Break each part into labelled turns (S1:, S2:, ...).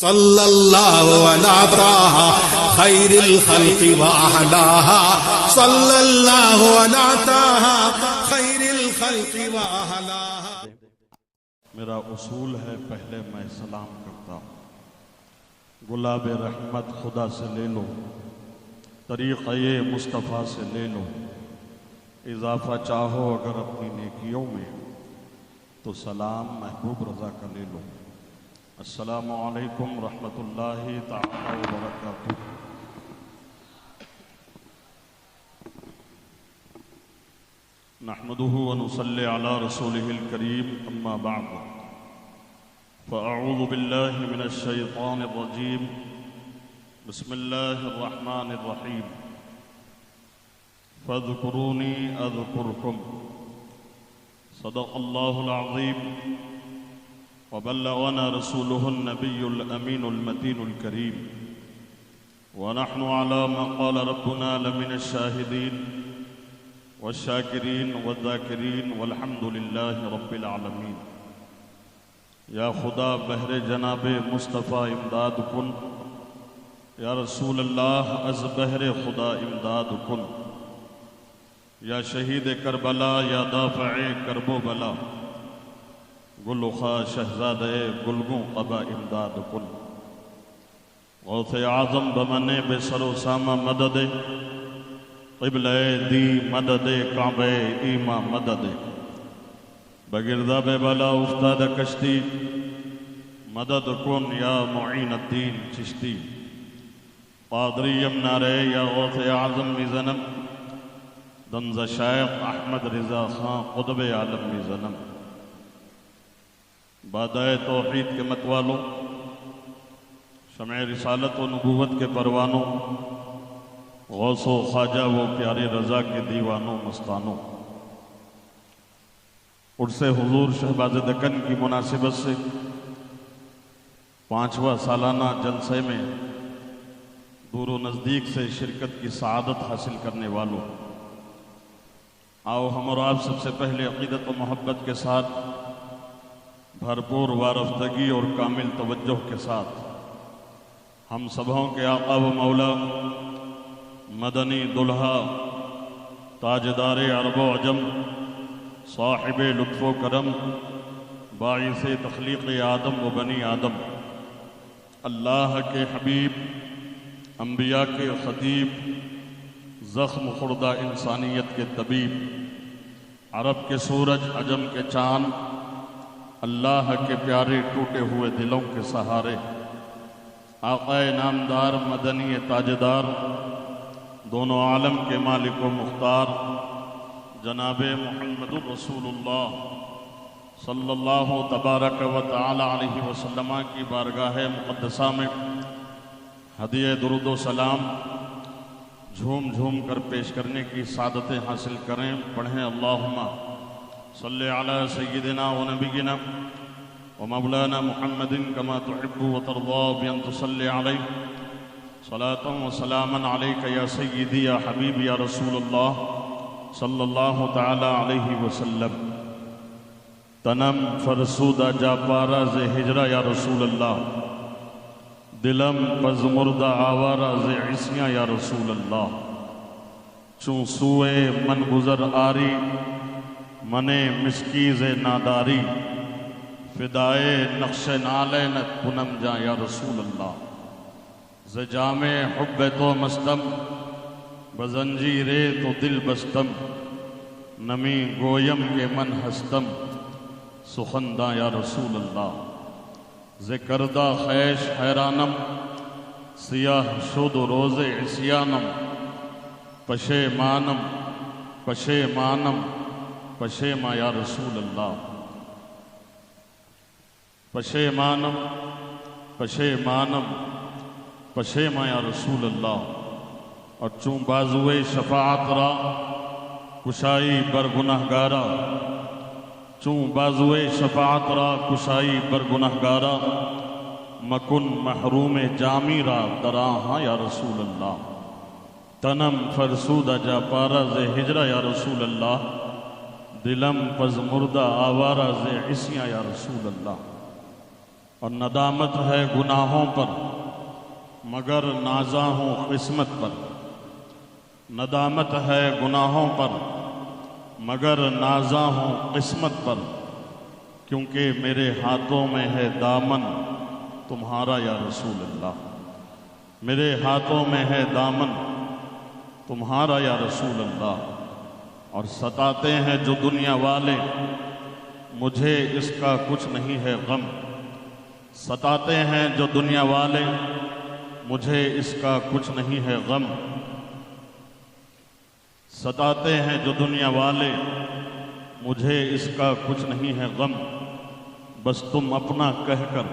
S1: صلی اللہ علی طٰہٰ خیر الخلق وأحلاها صلی اللہ علی طٰہٰ خیر الخلق وأحلاها۔
S2: میرا اصول ہے پہلے میں سلام کرتا ہوں، گلاب رحمت خدا سے لے لو، طریقہ مصطفیٰ سے لے لو، اضافہ چاہو اگر اپنی نیکیوں میں تو سلام محبوب رضا کا لے لو۔ السلام علیکم رحمۃ اللہ تعالی وبرکاتہ۔ نحمده ونصلي على رسوله الكريم اما بعد فاعوذ بالله من الشيطان الرجيم بسم الله الرحمن الرحيم فاذكروني اذكركم صدق الله العظيم وبلغنا رسوله النبي الأمين المتين الكريم ونحن على ما قال ربنا لمن الشاهدين والشاكرين والذاكرين والحمد لله رب العالمين۔ یا خدا بہر جناب مصطفیٰ امداد کن، یا رسول اللہ از بہر خدا امداد کن، یا شہید کربلا یا دافع کرب و بلا، گل خواہ شہزادہ گلگوں قبا امداد کن۔ غوث اعظم بمنے بے سر و سامہ مدد، قبلہ دی مدد، کعبہ ایمہ مدد، بگردہ بے بلا افتاد کشتی، مدد کن یا معین الدین چشتی۔ قادری یمنارے یا غوث اعظم میزنم، دنز شیخ احمد رضا خان قطب عالم میزنم۔ بادائے توحید کے متوالوں، شمع رسالت و نبوت کے پروانوں، غوث و خواجہ و پیارے رضا کے دیوانوں مستانوں، عرس حضور شہباز دکن کی مناسبت سے 5واں سالانہ جلسے میں دور و نزدیک سے شرکت کی سعادت حاصل کرنے والوں، آؤ ہم اور آپ سب سے پہلے عقیدت و محبت کے ساتھ، بھرپور وارفتگی اور کامل توجہ کے ساتھ، ہم سبھوں کے آقا و مولا، مدنی دلہا، تاجدار عرب و عجم، صاحب لطف و کرم، باعث تخلیق آدم و بنی آدم، اللہ کے حبیب، انبیاء کے خطیب، زخم خوردہ انسانیت کے طبیب، عرب کے سورج، عجم کے چاند، اللہ کے پیارے ٹوٹے ہوئے دلوں کے سہارے، آقا نامدار، مدنی تاجدار، دونوں عالم کے مالک و مختار، جناب محمد رسول اللہ صلی اللہ تبارک و تعالی علیہ وسلم کی بارگاہ مقدسہ میں ہدیہ درود و سلام جھوم جھوم کر پیش کرنے کی سعادتیں حاصل کریں۔ پڑھیں اللہم صلی علی سیدنا و نبینا و مولانا محمد کما تحب و ترضا بان تصلی علیہ صلاة و سلاما علیک یا سیدی یا حبیب یا رسول اللہ صلی اللہ تعالی علیہ وسلم۔ تنم فرسودہ جا پارا ز ہجرہ یا رسول اللہ، دلم پز مردہ آوارہ ز عصیاں یا رسول اللہ۔ چون سوئے من گزر آری، منے مسکیز ناداری، فدائے نقش نالینت کنم جا یا رسول اللہ۔ ز جام حب تو مستم، بزنجیر تو دل بستم، نمی گویم کے من ہستم، سخندہ یا رسول اللہ۔ ز کردہ خیش حیرانم، سیاہ شد روز عصیانم، پشیمانم پشیمانم پشیما یا رسول اللہ۔ پشیمانم پشیمانم پشیما یا رسول اللہ۔ اور چون بازوئے شفاعت را کشائی بر گنہگارا، چون بازوئے شفاعت را کشائی بر گنہگارا، مکن محروم جامی را دراہاں یا رسول اللہ۔ تنم فرسودہ جا پارا ز ہجرہ یا رسول اللہ، دلم پز مردہ آوارہ ز عصیاں یا رسول اللہ۔ اور ندامت ہے گناہوں پر مگر نازاں ہوں قسمت پر، ندامت ہے گناہوں پر مگر نازاں ہوں قسمت پر، کیونکہ میرے ہاتھوں میں ہے دامن تمہارا یا رسول اللہ، میرے ہاتھوں میں ہے دامن تمہارا یا رسول اللہ۔ اور ستاتے ہیں جو دنیا والے مجھے اس کا کچھ نہیں ہے غم، ستاتے ہیں جو دنیا والے مجھے اس کا کچھ نہیں ہے غم، ستاتے ہیں جو دنیا والے مجھے اس کا کچھ نہیں ہے غم، بس تم اپنا کہہ کر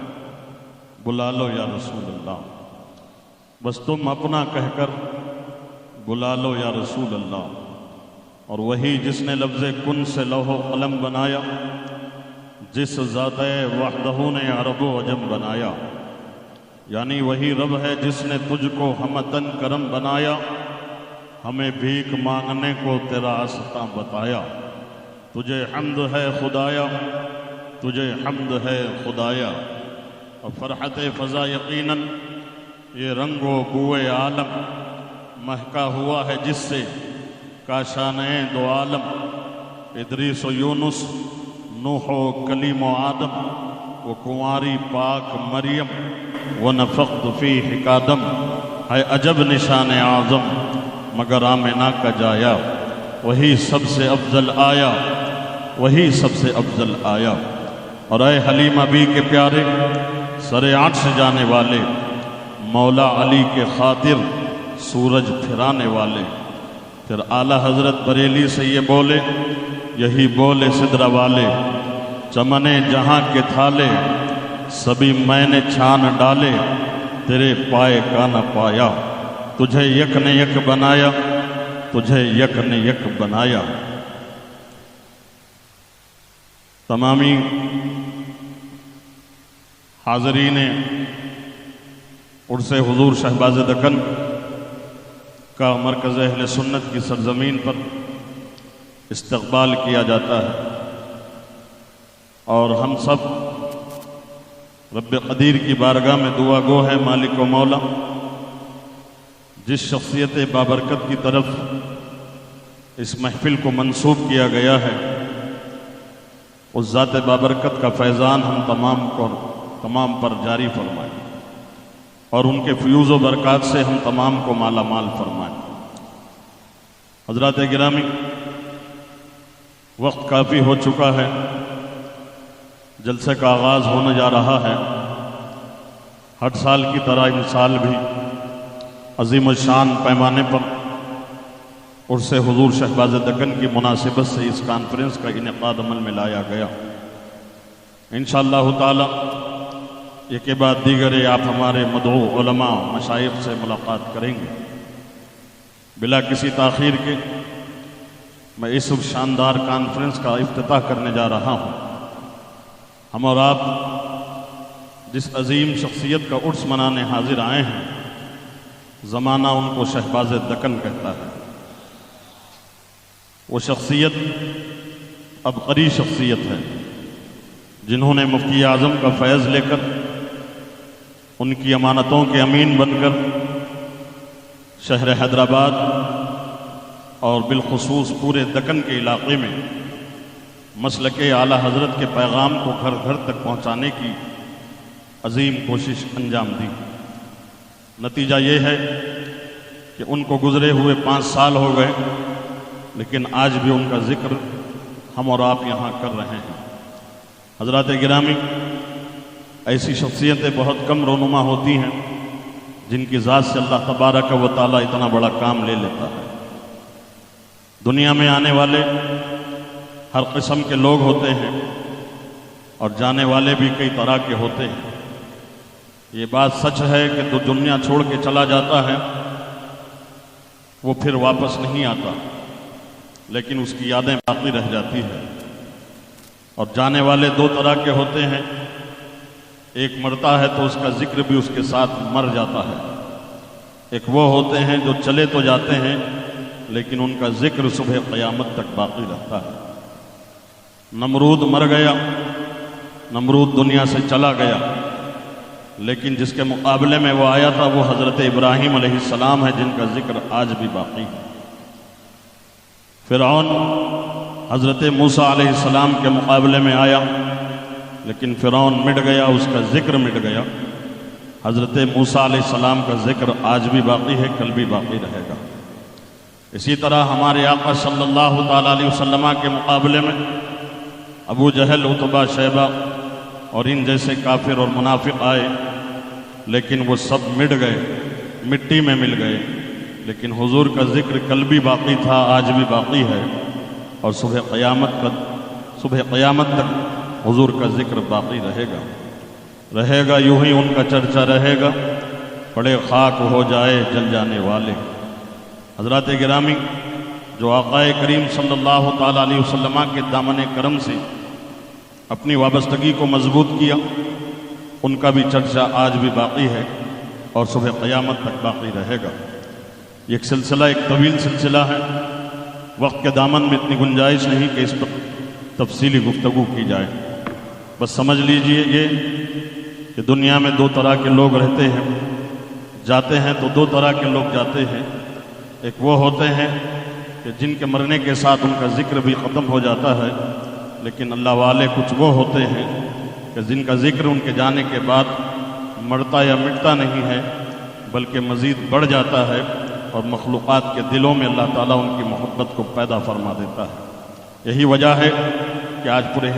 S2: بلا لو یا رسول اللہ، بس تم اپنا کہہ کر بلا لو یا رسول اللہ۔ اور وہی جس نے لفظ کن سے لوح و قلم بنایا، جس ذات وحدہ نے عرب و عجم بنایا، یعنی وہی رب ہے جس نے تجھ کو ہمتن کرم بنایا، ہمیں بھیک مانگنے کو تیرا راستہ بتایا، تجھے حمد ہے خدایا، تجھے حمد ہے خدایا۔ اور فرحت فضا یقیناً یہ رنگ و بوئے عالم مہکا ہوا ہے جس سے کاشانِ دو عالم، ادریس و یونس نوح و کلیم و آدم، وہ کنواری پاک مریم ونفخت فیہ کادم، ہے عجب نشان اعظم مگر آمنہ کا جایا، وہی سب سے افضل آیا، وہی سب سے افضل آیا۔ اور اے حلیمہ بی کے پیارے، سر عرش جانے والے، مولا علی کے خاطر سورج پھرانے والے، پھر اعلیٰ حضرت بریلی سے یہ بولے، یہی بولے سدرہ والے، چمنے جہاں کے تھالے سبھی میں نے چھان ڈالے، تیرے پائے کا نہ پایا، تجھے یک نے یک بنایا، تجھے یک نے یک بنایا۔ تمامی حاضرین عرس حضور شہباز دکن کا مرکز اہل سنت کی سرزمین پر استقبال کیا جاتا ہے، اور ہم سب رب قدیر کی بارگاہ میں دعا گو ہے مالک و مولا، جس شخصیت بابرکت کی طرف اس محفل کو منسوب کیا گیا ہے، اس ذات بابرکت کا فیضان ہم تمام پر جاری فرمائے، اور ان کے فیوز و برکات سے ہم تمام کو مالا مال فرمائیں۔ حضرات گرامی، وقت کافی ہو چکا ہے، جلسے کا آغاز ہونے جا رہا ہے۔ ہر سال کی طرح ان سال بھی عظیم الشان پیمانے پر عرس حضور شہباز دکن کی مناسبت سے اس کانفرنس کا انعقاد عمل میں لایا گیا۔ انشاءاللہ تعالی یہ کے بعد دیگر آپ ہمارے مدعو علماء مشائخ سے ملاقات کریں گے۔ بلا کسی تاخیر کے میں اس شاندار کانفرنس کا افتتاح کرنے جا رہا ہوں۔ ہم اور آپ جس عظیم شخصیت کا عرس منانے حاضر آئے ہیں، زمانہ ان کو شہباز دکن کہتا ہے۔ وہ شخصیت عبقری شخصیت ہے، جنہوں نے مفتی اعظم کا فیض لے کر ان کی امانتوں کے امین بن کر شہر حیدرآباد اور بالخصوص پورے دکن کے علاقے میں مسلک اعلیٰ حضرت کے پیغام کو گھر گھر تک پہنچانے کی عظیم کوشش انجام دی۔ نتیجہ یہ ہے کہ ان کو گزرے ہوئے 5 سال ہو گئے، لیکن آج بھی ان کا ذکر ہم اور آپ یہاں کر رہے ہیں۔ حضرات گرامی، ایسی شخصیتیں بہت کم رونما ہوتی ہیں جن کی ذات سے اللہ تبارک و تعالیٰ اتنا بڑا کام لے لیتا ہے۔ دنیا میں آنے والے ہر قسم کے لوگ ہوتے ہیں اور جانے والے بھی کئی طرح کے ہوتے ہیں۔ یہ بات سچ ہے کہ جو دنیا چھوڑ کے چلا جاتا ہے وہ پھر واپس نہیں آتا، لیکن اس کی یادیں باقی رہ جاتی ہیں۔ اور جانے والے 2 طرح کے ہوتے ہیں، ایک مرتا ہے تو اس کا ذکر بھی اس کے ساتھ مر جاتا ہے، ایک وہ ہوتے ہیں جو چلے تو جاتے ہیں لیکن ان کا ذکر صبح قیامت تک باقی رہتا ہے۔ نمرود مر گیا، نمرود دنیا سے چلا گیا، لیکن جس کے مقابلے میں وہ آیا تھا وہ حضرت ابراہیم علیہ السلام ہے، جن کا ذکر آج بھی باقی ہے۔ فرعون حضرت موسیٰ علیہ السلام کے مقابلے میں آیا، لیکن فرعون مٹ گیا، اس کا ذکر مٹ گیا۔ حضرت موسیٰ علیہ السلام کا ذکر آج بھی باقی ہے، کل بھی باقی رہے گا۔ اسی طرح ہمارے آقا صلی اللہ تعالیٰ علیہ وسلم کے مقابلے میں ابو جہل، عتبہ، شیبہ اور ان جیسے کافر اور منافق آئے، لیکن وہ سب مٹ گئے، مٹی میں مل گئے۔ لیکن حضور کا ذکر کل بھی باقی تھا، آج بھی باقی ہے، اور صبح قیامت تک حضور کا ذکر باقی رہے گا۔ یوں ہی ان کا چرچا رہے گا، پڑے خاک ہو جائے جل جانے والے۔ حضرات گرامی، جو آقا کریم صلی اللہ تعالیٰ علیہ وسلم کے دامن کرم سے اپنی وابستگی کو مضبوط کیا، ان کا بھی چرچا آج بھی باقی ہے اور صبح قیامت تک باقی رہے گا۔ یہ ایک سلسلہ، ایک طویل سلسلہ ہے، وقت کے دامن میں اتنی گنجائش نہیں کہ اس پر تفصیلی گفتگو کی جائے۔ بس سمجھ لیجئے یہ کہ دنیا میں دو طرح کے لوگ رہتے ہیں، جاتے ہیں تو دو طرح کے لوگ جاتے ہیں۔ ایک وہ ہوتے ہیں کہ جن کے مرنے کے ساتھ ان کا ذکر بھی ختم ہو جاتا ہے، لیکن اللہ والے کچھ وہ ہوتے ہیں کہ جن کا ذکر ان کے جانے کے بعد مرتا یا مٹتا نہیں ہے، بلکہ مزید بڑھ جاتا ہے، اور مخلوقات کے دلوں میں اللہ تعالیٰ ان کی محبت کو پیدا فرما دیتا ہے۔ یہی وجہ ہے کہ آج پورے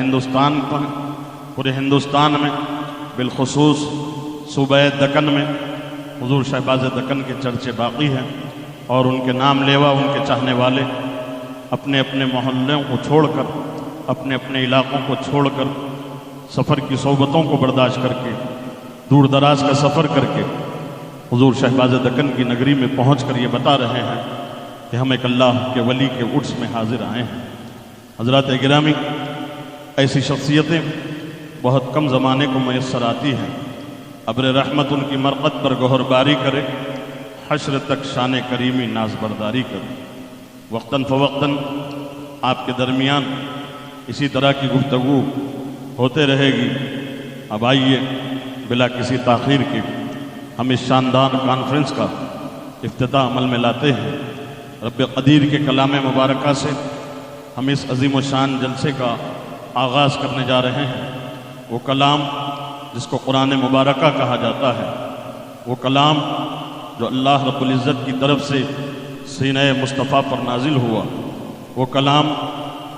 S2: ہندوستان میں بالخصوص صوبہ دکن میں حضور شہباز دکن کے چرچے باقی ہیں، اور ان کے نام لیوا، ان کے چاہنے والے اپنے اپنے محلوں کو چھوڑ کر، اپنے اپنے علاقوں کو چھوڑ کر، سفر کی صحبتوں کو برداشت کر کے، دور دراز کا سفر کر کے حضور شہباز دکن کی نگری میں پہنچ کر یہ بتا رہے ہیں کہ ہم ایک اللہ کے ولی کے عرس میں حاضر آئے ہیں۔ حضرات گرامی، ایسی شخصیتیں بہت کم زمانے کو میسر آتی ہیں۔ ابر رحمت ان کی مرقد پر گہر باری کرے، حشر تک شان کریمی ناز برداری کرے۔ وقتاً فوقتاً آپ کے درمیان اسی طرح کی گفتگو ہوتے رہے گی۔ اب آئیے بلا کسی تاخیر کے ہم اس شاندار کانفرنس کا افتتاح عمل میں لاتے ہیں۔ رب قدیر کے کلام مبارکہ سے ہم اس عظیم و شان جلسے کا آغاز کرنے جا رہے ہیں۔ وہ کلام جس کو قرآن مبارکہ کہا جاتا ہے، وہ کلام جو اللہ رب العزت کی طرف سے سینہ مصطفیٰ پر نازل ہوا، وہ کلام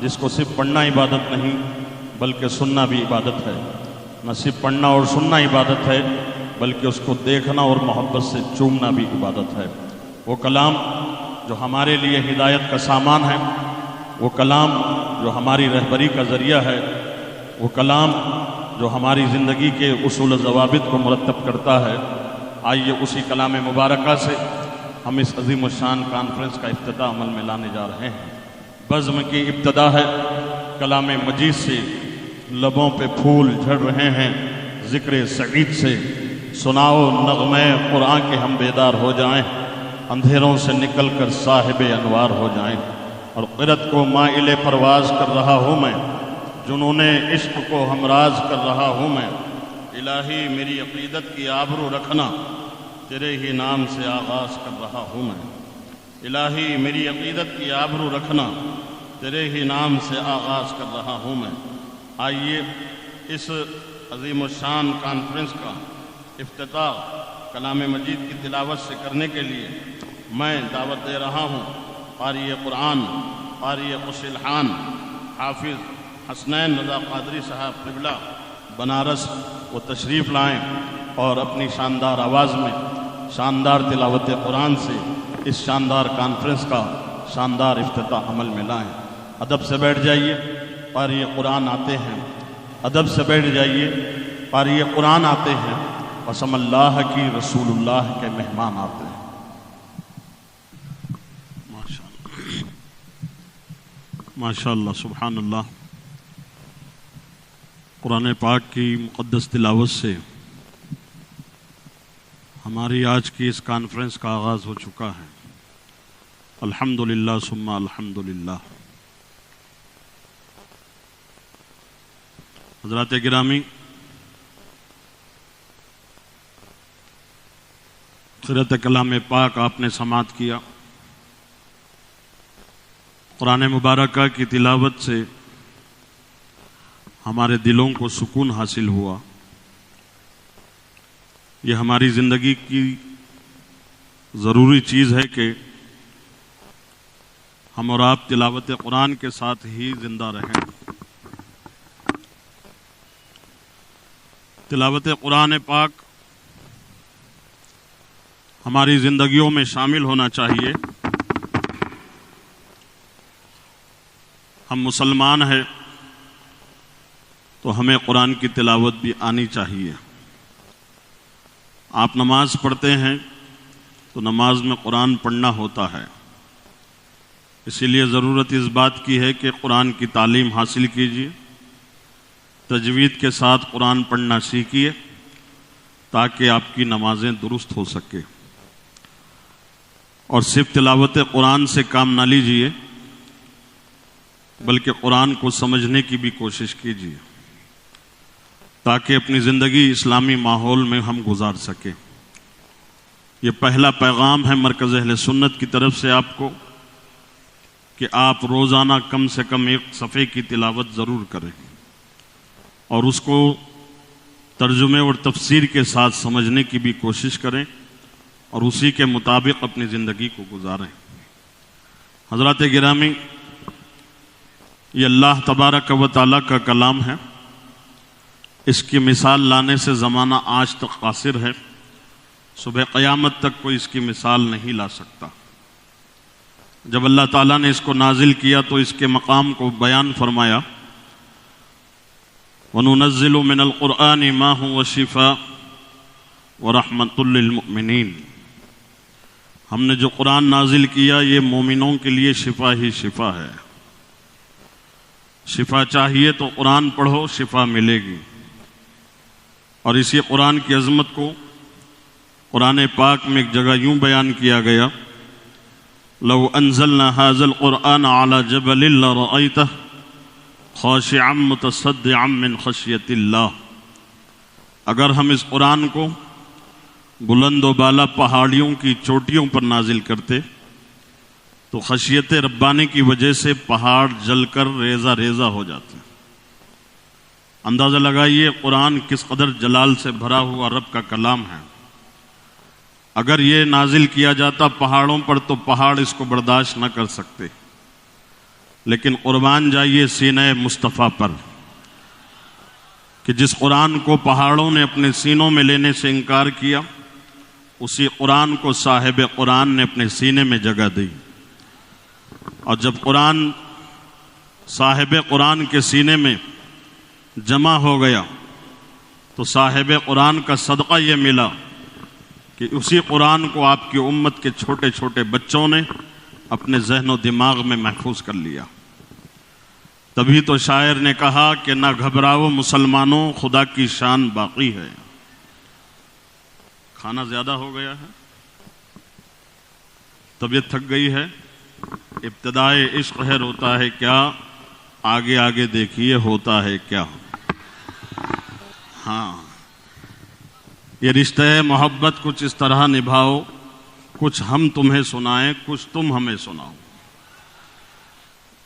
S2: جس کو صرف پڑھنا عبادت نہیں بلکہ سننا بھی عبادت ہے۔ نہ صرف پڑھنا اور سننا عبادت ہے بلکہ اس کو دیکھنا اور محبت سے چومنا بھی عبادت ہے۔ وہ کلام جو ہمارے لیے ہدایت کا سامان ہے، وہ کلام جو ہماری رہبری کا ذریعہ ہے، وہ کلام جو ہماری زندگی کے اصول و ضوابط کو مرتب کرتا ہے۔ آئیے اسی کلام مبارکہ سے ہم اس عظیم الشان کانفرنس کا افتتاح عمل میں لانے جا رہے ہیں۔ بزم کی ابتدا ہے کلام مجید سے، لبوں پہ پھول جھڑ رہے ہیں ذکر سعید سے۔ سناؤ نغمے قرآن کے ہم بیدار ہو جائیں، اندھیروں سے نکل کر صاحب انوار ہو جائیں۔ اور قرت کو مائل پرواز کر رہا ہوں میں، جنون عشق کو ہمراز کر رہا ہوں میں۔ الہی میری عقیدت کی آبرو رکھنا، تیرے ہی نام سے آغاز کر رہا ہوں میں۔ الہی میری عقیدت کی آبرو رکھنا، تیرے ہی نام سے آغاز کر رہا ہوں میں۔ آئیے اس عظیم الشان کانفرنس کا افتتاح کلام مجید کی تلاوت سے کرنے کے لیے میں دعوت دے رہا ہوں قاری قرآن، قاری قصلحان، حافظ حسنین رضا قادری صاحب قبلہ بنارس، وہ تشریف لائیں اور اپنی شاندار آواز میں شاندار تلاوت قرآن سے اس شاندار کانفرنس کا شاندار افتتاح عمل میں لائیں۔ ادب سے بیٹھ جائیے، قاری قرآن آتے ہیں۔ ادب سے بیٹھ جائیے، قاری قرآن آتے ہیں، قسم اللہ کی رسول اللہ کے مہمان آتے ہیں۔ ماشاء اللہ، سبحان اللہ۔ قرآن پاک کی مقدس تلاوت سے ہماری آج کی اس کانفرنس کا آغاز ہو چکا ہے۔ الحمدللہ ثم الحمدللہ۔ حضرات گرامی، قرأت کلام پاک آپ نے سماعت کیا۔ قرآن مبارکہ کی تلاوت سے ہمارے دلوں کو سکون حاصل ہوا۔ یہ ہماری زندگی کی ضروری چیز ہے کہ ہم اور آپ تلاوت قرآن کے ساتھ ہی زندہ رہیں۔ تلاوت قرآن پاک ہماری زندگیوں میں شامل ہونا چاہیے۔ ہم مسلمان ہیں تو ہمیں قرآن کی تلاوت بھی آنی چاہیے۔ آپ نماز پڑھتے ہیں تو نماز میں قرآن پڑھنا ہوتا ہے، اسی لیے ضرورت اس بات کی ہے کہ قرآن کی تعلیم حاصل کیجیے، تجوید کے ساتھ قرآن پڑھنا سیکھیے تاکہ آپ کی نمازیں درست ہو سکے۔ اور صرف تلاوت قرآن سے کام نہ لیجیے بلکہ قرآن کو سمجھنے کی بھی کوشش کیجیے تاکہ اپنی زندگی اسلامی ماحول میں ہم گزار سکیں۔ یہ پہلا پیغام ہے مرکز اہل سنت کی طرف سے آپ کو کہ آپ روزانہ کم سے کم ایک صفحے کی تلاوت ضرور کریں اور اس کو ترجمے اور تفسیر کے ساتھ سمجھنے کی بھی کوشش کریں اور اسی کے مطابق اپنی زندگی کو گزاریں۔ حضرات گرامی، یہ اللہ تبارک و تعالیٰ کا کلام ہے، اس کی مثال لانے سے زمانہ آج تک قاصر ہے، صبح قیامت تک کوئی اس کی مثال نہیں لا سکتا۔ جب اللہ تعالیٰ نے اس کو نازل کیا تو اس کے مقام کو بیان فرمایا، وَنُنَزِّلُ مِنَ الْقُرْآنِ مَا هُوَ شِفَاءٌ وَرَحْمَةٌ لِّلْمُؤْمِنِينَ۔ ہم نے جو قرآن نازل کیا یہ مومنوں کے لیے شفا ہی شفا ہے۔ شفا چاہیے تو قرآن پڑھو، شفا ملے گی۔ اور اسی قرآن کی عظمت کو قرآن پاک میں ایک جگہ یوں بیان کیا گیا، لو انزلنا هذا القرآن على جبل لرأيته خاشعا متصدعا من خشية الله۔ اگر ہم اس قرآن کو بلند و بالا پہاڑیوں کی چوٹیوں پر نازل کرتے تو خشیت ربانی کی وجہ سے پہاڑ جل کر ریزہ ریزہ ہو جاتے۔ اندازہ لگائیے قرآن کس قدر جلال سے بھرا ہوا رب کا کلام ہے۔ اگر یہ نازل کیا جاتا پہاڑوں پر تو پہاڑ اس کو برداشت نہ کر سکتے، لیکن قربان جائیے سینہ مصطفیٰ پر کہ جس قرآن کو پہاڑوں نے اپنے سینوں میں لینے سے انکار کیا، اسی قرآن کو صاحب قرآن نے اپنے سینے میں جگہ دی۔ اور جب قرآن صاحب قرآن کے سینے میں جمع ہو گیا تو صاحب قرآن کا صدقہ یہ ملا کہ اسی قرآن کو آپ کی امت کے چھوٹے چھوٹے بچوں نے اپنے ذہن و دماغ میں محفوظ کر لیا۔ تبھی تو شاعر نے کہا کہ نہ گھبراؤ مسلمانوں، خدا کی شان باقی ہے۔ کھانا زیادہ ہو گیا ہے، طبیعت تھک گئی ہے، ابتدائے عشق ہے روتا ہے کیا، آگے آگے دیکھیے ہوتا ہے کیا۔ ہاں، یہ رشتہ محبت کچھ اس طرح نبھاؤ، کچھ ہم تمہیں سنائیں، کچھ تم ہمیں سناؤ۔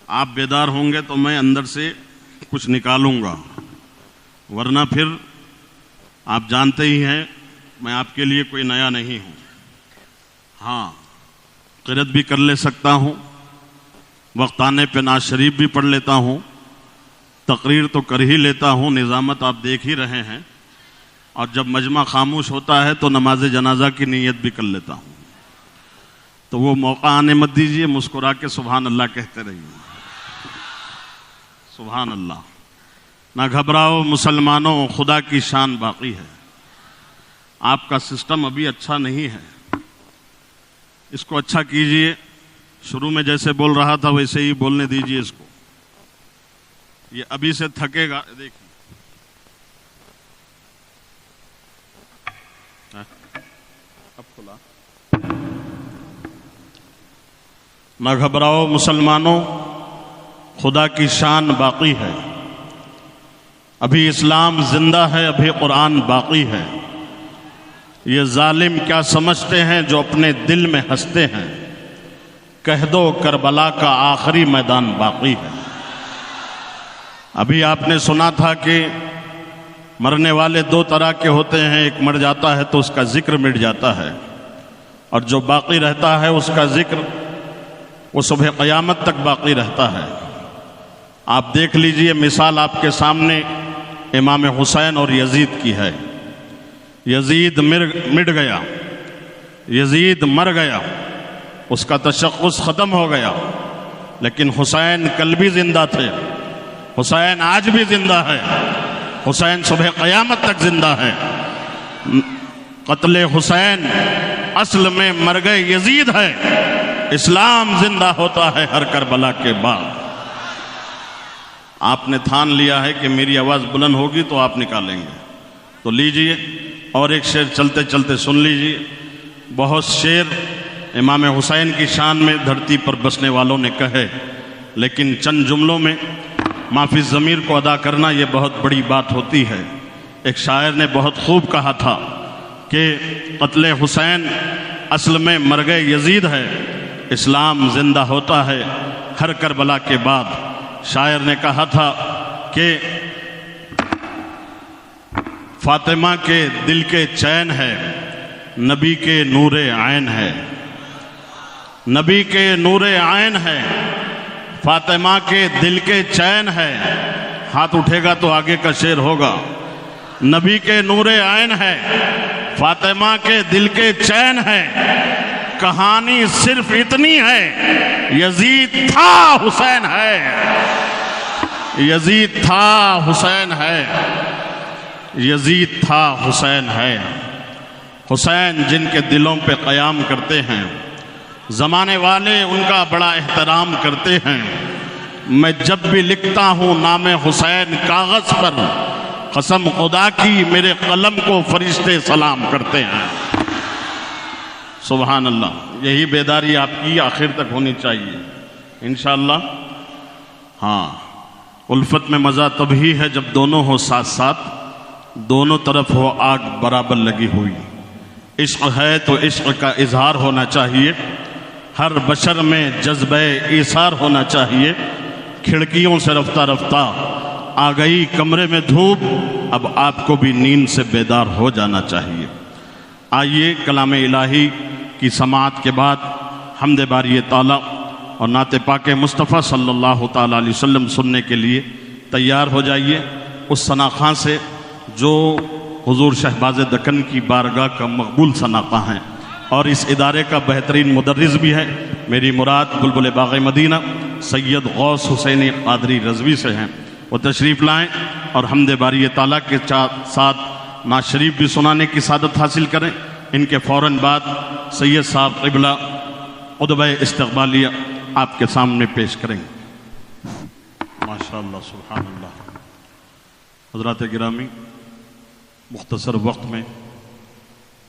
S2: آپ بیدار ہوں گے تو میں اندر سے کچھ نکالوں گا، ورنہ پھر آپ جانتے ہی ہیں میں آپ کے لیے کوئی نیا نہیں ہوں۔ ہاں، قرأت بھی کر لے سکتا ہوں، وقت آنے پہ نعت شریف بھی پڑھ لیتا ہوں، تقریر تو کر ہی لیتا ہوں، نظامت آپ دیکھ ہی رہے ہیں، اور جب مجمع خاموش ہوتا ہے تو نماز جنازہ کی نیت بھی کر لیتا ہوں۔ تو وہ موقع آنے مت دیجیے، مسکرا کے سبحان اللہ کہتے رہیے۔ سبحان اللہ۔ نہ گھبراؤ مسلمانوں، خدا کی شان باقی ہے۔ آپ کا سسٹم ابھی اچھا نہیں ہے، اس کو اچھا کیجئے۔ شروع میں جیسے بول رہا تھا ویسے ہی بولنے دیجئے اس کو، یہ ابھی سے تھکے گا۔ دیکھیے اب کھلا۔ نہ گھبراؤ مسلمانوں، خدا کی شان باقی ہے۔ ابھی اسلام زندہ ہے، ابھی قرآن باقی ہے۔ یہ ظالم کیا سمجھتے ہیں جو اپنے دل میں ہنستے ہیں، کہہ دو کربلا کا آخری میدان باقی ہے۔ ابھی آپ نے سنا تھا کہ مرنے والے دو طرح کے ہوتے ہیں، ایک مر جاتا ہے تو اس کا ذکر مٹ جاتا ہے، اور جو باقی رہتا ہے اس کا ذکر وہ صبح قیامت تک باقی رہتا ہے۔ آپ دیکھ لیجئے، مثال آپ کے سامنے امام حسین اور یزید کی ہے۔ یزید مٹ گیا، یزید مر گیا، اس کا تشخص ختم ہو گیا، لیکن حسین کل بھی زندہ تھے، حسین آج بھی زندہ ہے، حسین صبح قیامت تک زندہ ہے۔ قتل حسین اصل میں مرگ یزید ہے، اسلام زندہ ہوتا ہے ہر کربلا کے بعد۔ آپ نے ٹھان لیا ہے کہ میری آواز بلند ہوگی تو آپ نکالیں گے، تو لیجئے اور ایک شعر چلتے چلتے سن لیجئے۔ بہت شعر امام حسین کی شان میں دھرتی پر بسنے والوں نے کہے، لیکن چند جملوں میں معافی ضمیر کو ادا کرنا یہ بہت بڑی بات ہوتی ہے۔ ایک شاعر نے بہت خوب کہا تھا کہ قتل حسین اصل میں مرگ یزید ہے، اسلام زندہ ہوتا ہے ہر کربلا کے بعد۔ شاعر نے کہا تھا کہ فاطمہ کے دل کے چین ہے، نبی کے نور عین ہے، نبی کے نور عین ہے، فاطمہ کے دل کے چین ہے۔ ہاتھ اٹھے گا تو آگے کا شعر ہوگا۔ نبی کے نور عین ہے، فاطمہ کے دل کے چین ہے، کہانی صرف اتنی ہے، یزید تھا حسین ہے، یزید تھا حسین ہے، یزید تھا حسین ہے۔ حسین جن کے دلوں پہ قیام کرتے ہیں، زمانے والے ان کا بڑا احترام کرتے ہیں۔ میں جب بھی لکھتا ہوں نام حسین کاغذ پر، قسم خدا کی میرے قلم کو فرشتے سلام کرتے ہیں۔ سبحان اللہ، یہی بیداری آپ کی آخر تک ہونی چاہیے انشاءاللہ۔ ہاں، الفت میں مزہ تب ہی ہے جب دونوں ہو ساتھ ساتھ، دونوں طرف ہو آگ برابر لگی ہوئی۔ عشق ہے تو عشق کا اظہار ہونا چاہیے، ہر بشر میں جذبہ ایثار ہونا چاہیے۔ کھڑکیوں سے رفتہ رفتہ آ گئی کمرے میں دھوپ، اب آپ کو بھی نیند سے بیدار ہو جانا چاہیے۔ آئیے کلام الہی کی سماعت کے بعد حمد باری تعالیٰ اور نعت پاک مصطفیٰ صلی اللہ تعالیٰ علیہ وسلم سننے کے لیے تیار ہو جائیے۔ اس ثنا خاں سے جو حضور شہباز دکن کی بارگاہ کا مقبول ثنا خاں ہیں اور اس ادارے کا بہترین مدرس بھی ہے، میری مراد بلبل باغ مدینہ سید غوث حسینی قادری رضوی سے ہیں۔ وہ تشریف لائیں اور حمد باری تعالیٰ کے ساتھ نعت شریف بھی سنانے کی سعادت حاصل کریں۔ ان کے فوراً بعد سید صاحب قبلہ خطبہ استقبالیہ آپ کے سامنے پیش کریں گے۔ ماشاءاللہ، سبحان اللہ۔ حضرات گرامی، مختصر وقت میں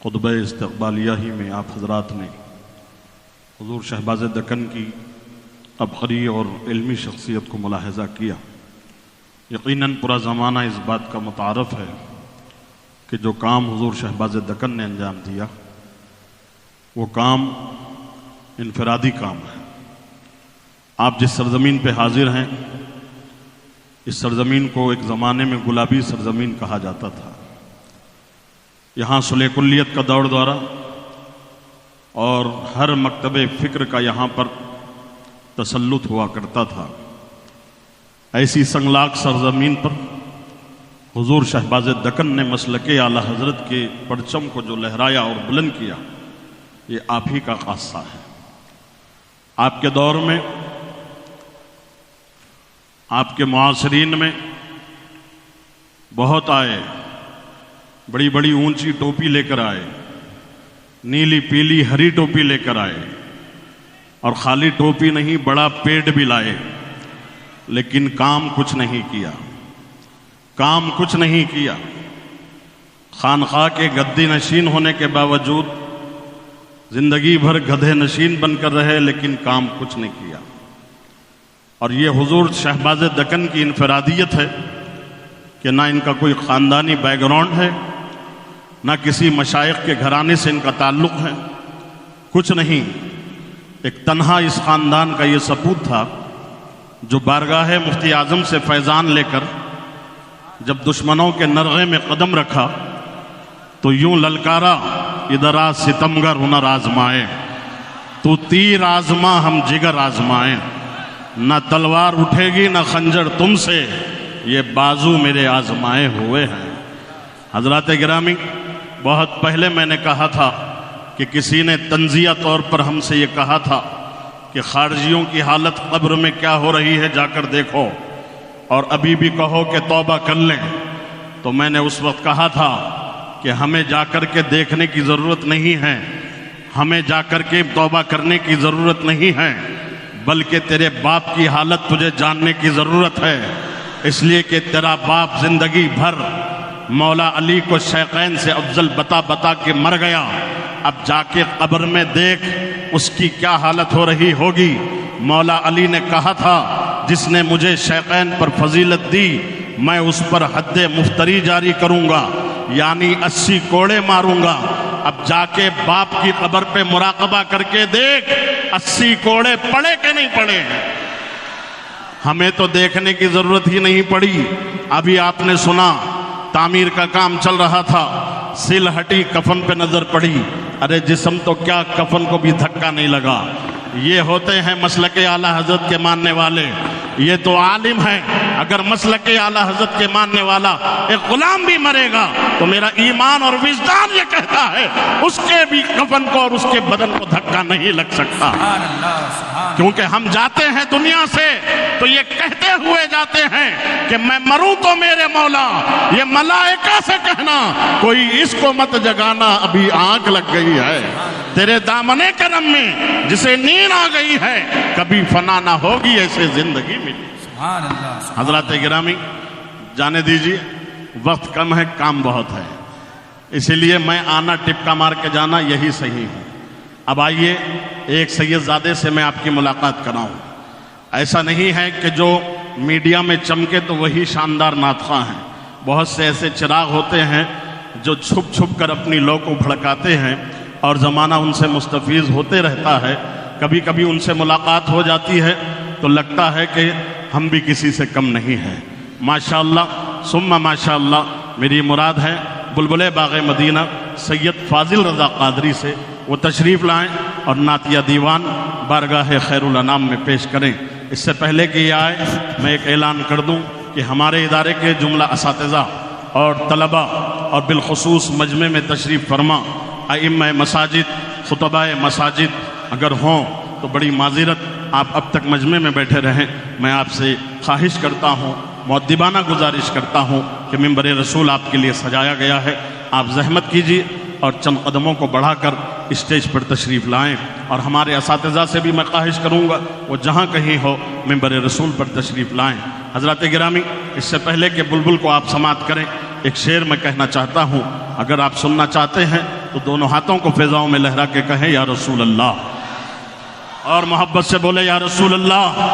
S2: خطبہ استقبالیہ ہی میں آپ حضرات نے حضور شہباز دکن کی عبقری اور علمی شخصیت کو ملاحظہ کیا۔ یقیناً پورا زمانہ اس بات کا متعارف ہے کہ جو کام حضور شہباز دکن نے انجام دیا وہ کام انفرادی کام ہے۔ آپ جس سرزمین پہ حاضر ہیں، اس سرزمین کو ایک زمانے میں گلابی سرزمین کہا جاتا تھا۔ یہاں صلح کلیت کا دور دورہ اور ہر مکتب فکر کا یہاں پر تسلط ہوا کرتا تھا۔ ایسی سنگلاخ سرزمین پر حضور شہباز دکن نے مسلک اعلیٰ حضرت کے پرچم کو جو لہرایا اور بلند کیا، یہ آپ ہی کا خاصہ ہے۔ آپ کے دور میں، آپ کے معاصرین میں بہت آئے، بڑی بڑی اونچی ٹوپی لے کر آئے، نیلی پیلی ہری ٹوپی لے کر آئے، اور خالی ٹوپی نہیں بڑا پیٹ بھی لائے، لیکن کام کچھ نہیں کیا، کام کچھ نہیں کیا۔ خانقاہ کے گدی نشین ہونے کے باوجود زندگی بھر گدھے نشین بن کر رہے، لیکن کام کچھ نہیں کیا۔ اور یہ حضور شہباز دکن کی انفرادیت ہے کہ نہ ان کا کوئی خاندانی بیک گراؤنڈ ہے، نہ کسی مشائخ کے گھرانے سے ان کا تعلق ہے، کچھ نہیں. ایک تنہا اس خاندان کا یہ سپوت تھا جو بارگاہ مفتی اعظم سے فیضان لے کر جب دشمنوں کے نرغے میں قدم رکھا تو یوں للکارا، ادھر آ ستمگر ہنر آزمائے، تو تیر آزما ہم جگر آزمائیں، نہ تلوار اٹھے گی نہ خنجر تم سے، یہ بازو میرے آزمائے ہوئے ہیں. حضرات گرامی، بہت پہلے میں نے کہا تھا کہ کسی نے تنزیہ طور پر ہم سے یہ کہا تھا کہ خارجیوں کی حالت قبر میں کیا ہو رہی ہے جا کر دیکھو، اور ابھی بھی کہو کہ توبہ کر لیں. تو میں نے اس وقت کہا تھا کہ ہمیں جا کر کے دیکھنے کی ضرورت نہیں ہے، ہمیں جا کر کے توبہ کرنے کی ضرورت نہیں ہے، بلکہ تیرے باپ کی حالت تجھے جاننے کی ضرورت ہے، اس لیے کہ تیرا باپ زندگی بھر مولا علی کو شیخین سے افضل بتا بتا کے مر گیا. اب جا کے قبر میں دیکھ اس کی کیا حالت ہو رہی ہوگی. مولا علی نے کہا تھا جس نے مجھے شیخین پر فضیلت دی میں اس پر حد مفتری جاری کروں گا، یعنی 80 کوڑے ماروں گا. اب جا کے باپ کی قبر پہ مراقبہ کر کے دیکھ 80 کوڑے پڑے کہ نہیں پڑے ہیں. ہمیں تو دیکھنے کی ضرورت ہی نہیں پڑی. ابھی آپ نے سنا تعمیر کا کام چل رہا تھا، سل ہٹی، کفن پہ نظر پڑی، ارے جسم تو کیا کفن کو بھی دھکا نہیں لگا. یہ ہوتے ہیں مسلک اعلیٰ حضرت کے ماننے والے، یہ تو عالم ہیں. اگر مسلک اعلیٰ حضرت کے ماننے والا ایک غلام بھی مرے گا تو میرا ایمان اور وجدان یہ کہتا ہے اس کے بھی کفن کو اور اس کے بدن کو دھکا نہیں لگ سکتا. کیونکہ ہم جاتے ہیں دنیا سے تو یہ کہتے ہوئے جاتے ہیں کہ میں مروں تو میرے مولا، یہ ملائکہ سے کہنا کوئی اس کو مت جگانا، ابھی آنکھ لگ گئی ہے تیرے دامنے کرم میں، جسے نیند آ گئی ہے کبھی فنا نہ ہوگی ایسے زندگی ملی. حضرات گرامی، جانے دیجیے، وقت کم ہے، کام بہت ہے، اسی لیے میں آنا ٹپکا مار کے جانا یہی صحیح ہے. اب آئیے ایک سید زادے سے میں آپ کی ملاقات کراؤں. ایسا نہیں ہے کہ جو میڈیا میں چمکے تو وہی شاندار نعت خواں ہیں. بہت سے ایسے چراغ ہوتے ہیں جو چھپ چھپ کر اپنی لو کو بھڑکاتے ہیں اور زمانہ ان سے مستفیض ہوتے رہتا ہے. کبھی کبھی ان سے ملاقات ہو جاتی ہے تو لگتا ہے کہ ہم بھی کسی سے کم نہیں ہیں. ماشاءاللہ ثم ماشاءاللہ. میری مراد ہے بلبلِ باغ مدینہ سید فاضل رضا قادری سے، وہ تشریف لائیں اور نعتیہ دیوان بارگاہ خیر الانام میں پیش کریں. اس سے پہلے کہ یہ آئے میں ایک اعلان کر دوں کہ ہمارے ادارے کے جملہ اساتذہ اور طلبہ اور بالخصوص مجمع میں تشریف فرما ائمہ مساجد، خطباء مساجد اگر ہوں تو بڑی معذرت، آپ اب تک مجمع میں بیٹھے رہیں. میں آپ سے خواہش کرتا ہوں، مؤدبانہ گزارش کرتا ہوں کہ منبر رسول آپ کے لیے سجایا گیا ہے، آپ زحمت کیجیے اور چند قدموں کو بڑھا کر اسٹیج پر تشریف لائیں. اور ہمارے اساتذہ سے بھی میں خواہش کروں گا وہ جہاں کہیں ہو منبر رسول پر تشریف لائیں. حضرات گرامی، اس سے پہلے کہ بلبل کو آپ سماعت کریں ایک شعر میں کہنا چاہتا ہوں. اگر آپ سننا چاہتے ہیں تو دونوں ہاتھوں کو فضاؤں میں لہرا کے کہیں یا رسول اللہ، اور محبت سے بولے یا رسول اللہ،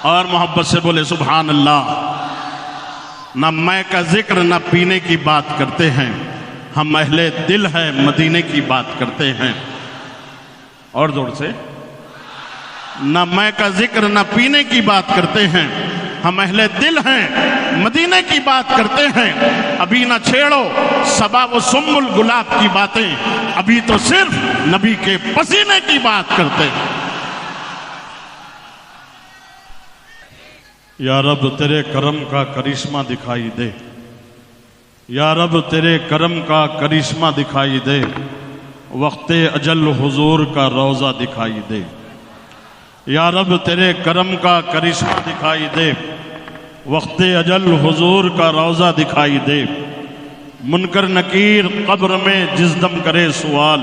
S2: اور محبت سے بولے سبحان اللہ. نہ میں کا ذکر نہ پینے کی بات کرتے ہیں، ہم اہل دل ہے مدینے کی بات کرتے ہیں. اور زور سے. نہ میں کا ذکر نہ پینے کی بات کرتے ہیں، ہم اہل دل ہیں مدینے کی بات کرتے ہیں. ابھی نہ چھیڑو صبا و سنبل گلاب کی باتیں، ابھی تو صرف نبی کے پسینے کی بات کرتے ہیں. یا رب تیرے کرم کا کرشمہ دکھائی دے، یا رب تیرے کرم کا کرشمہ دکھائی دے، وقت اجل حضور کا روضہ دکھائی دے. یا رب تیرے کرم کا کرشمہ دکھائی دے، وقت اجل حضور کا روضہ دکھائی دے. منکر نکیر قبر میں جس دم کرے سوال،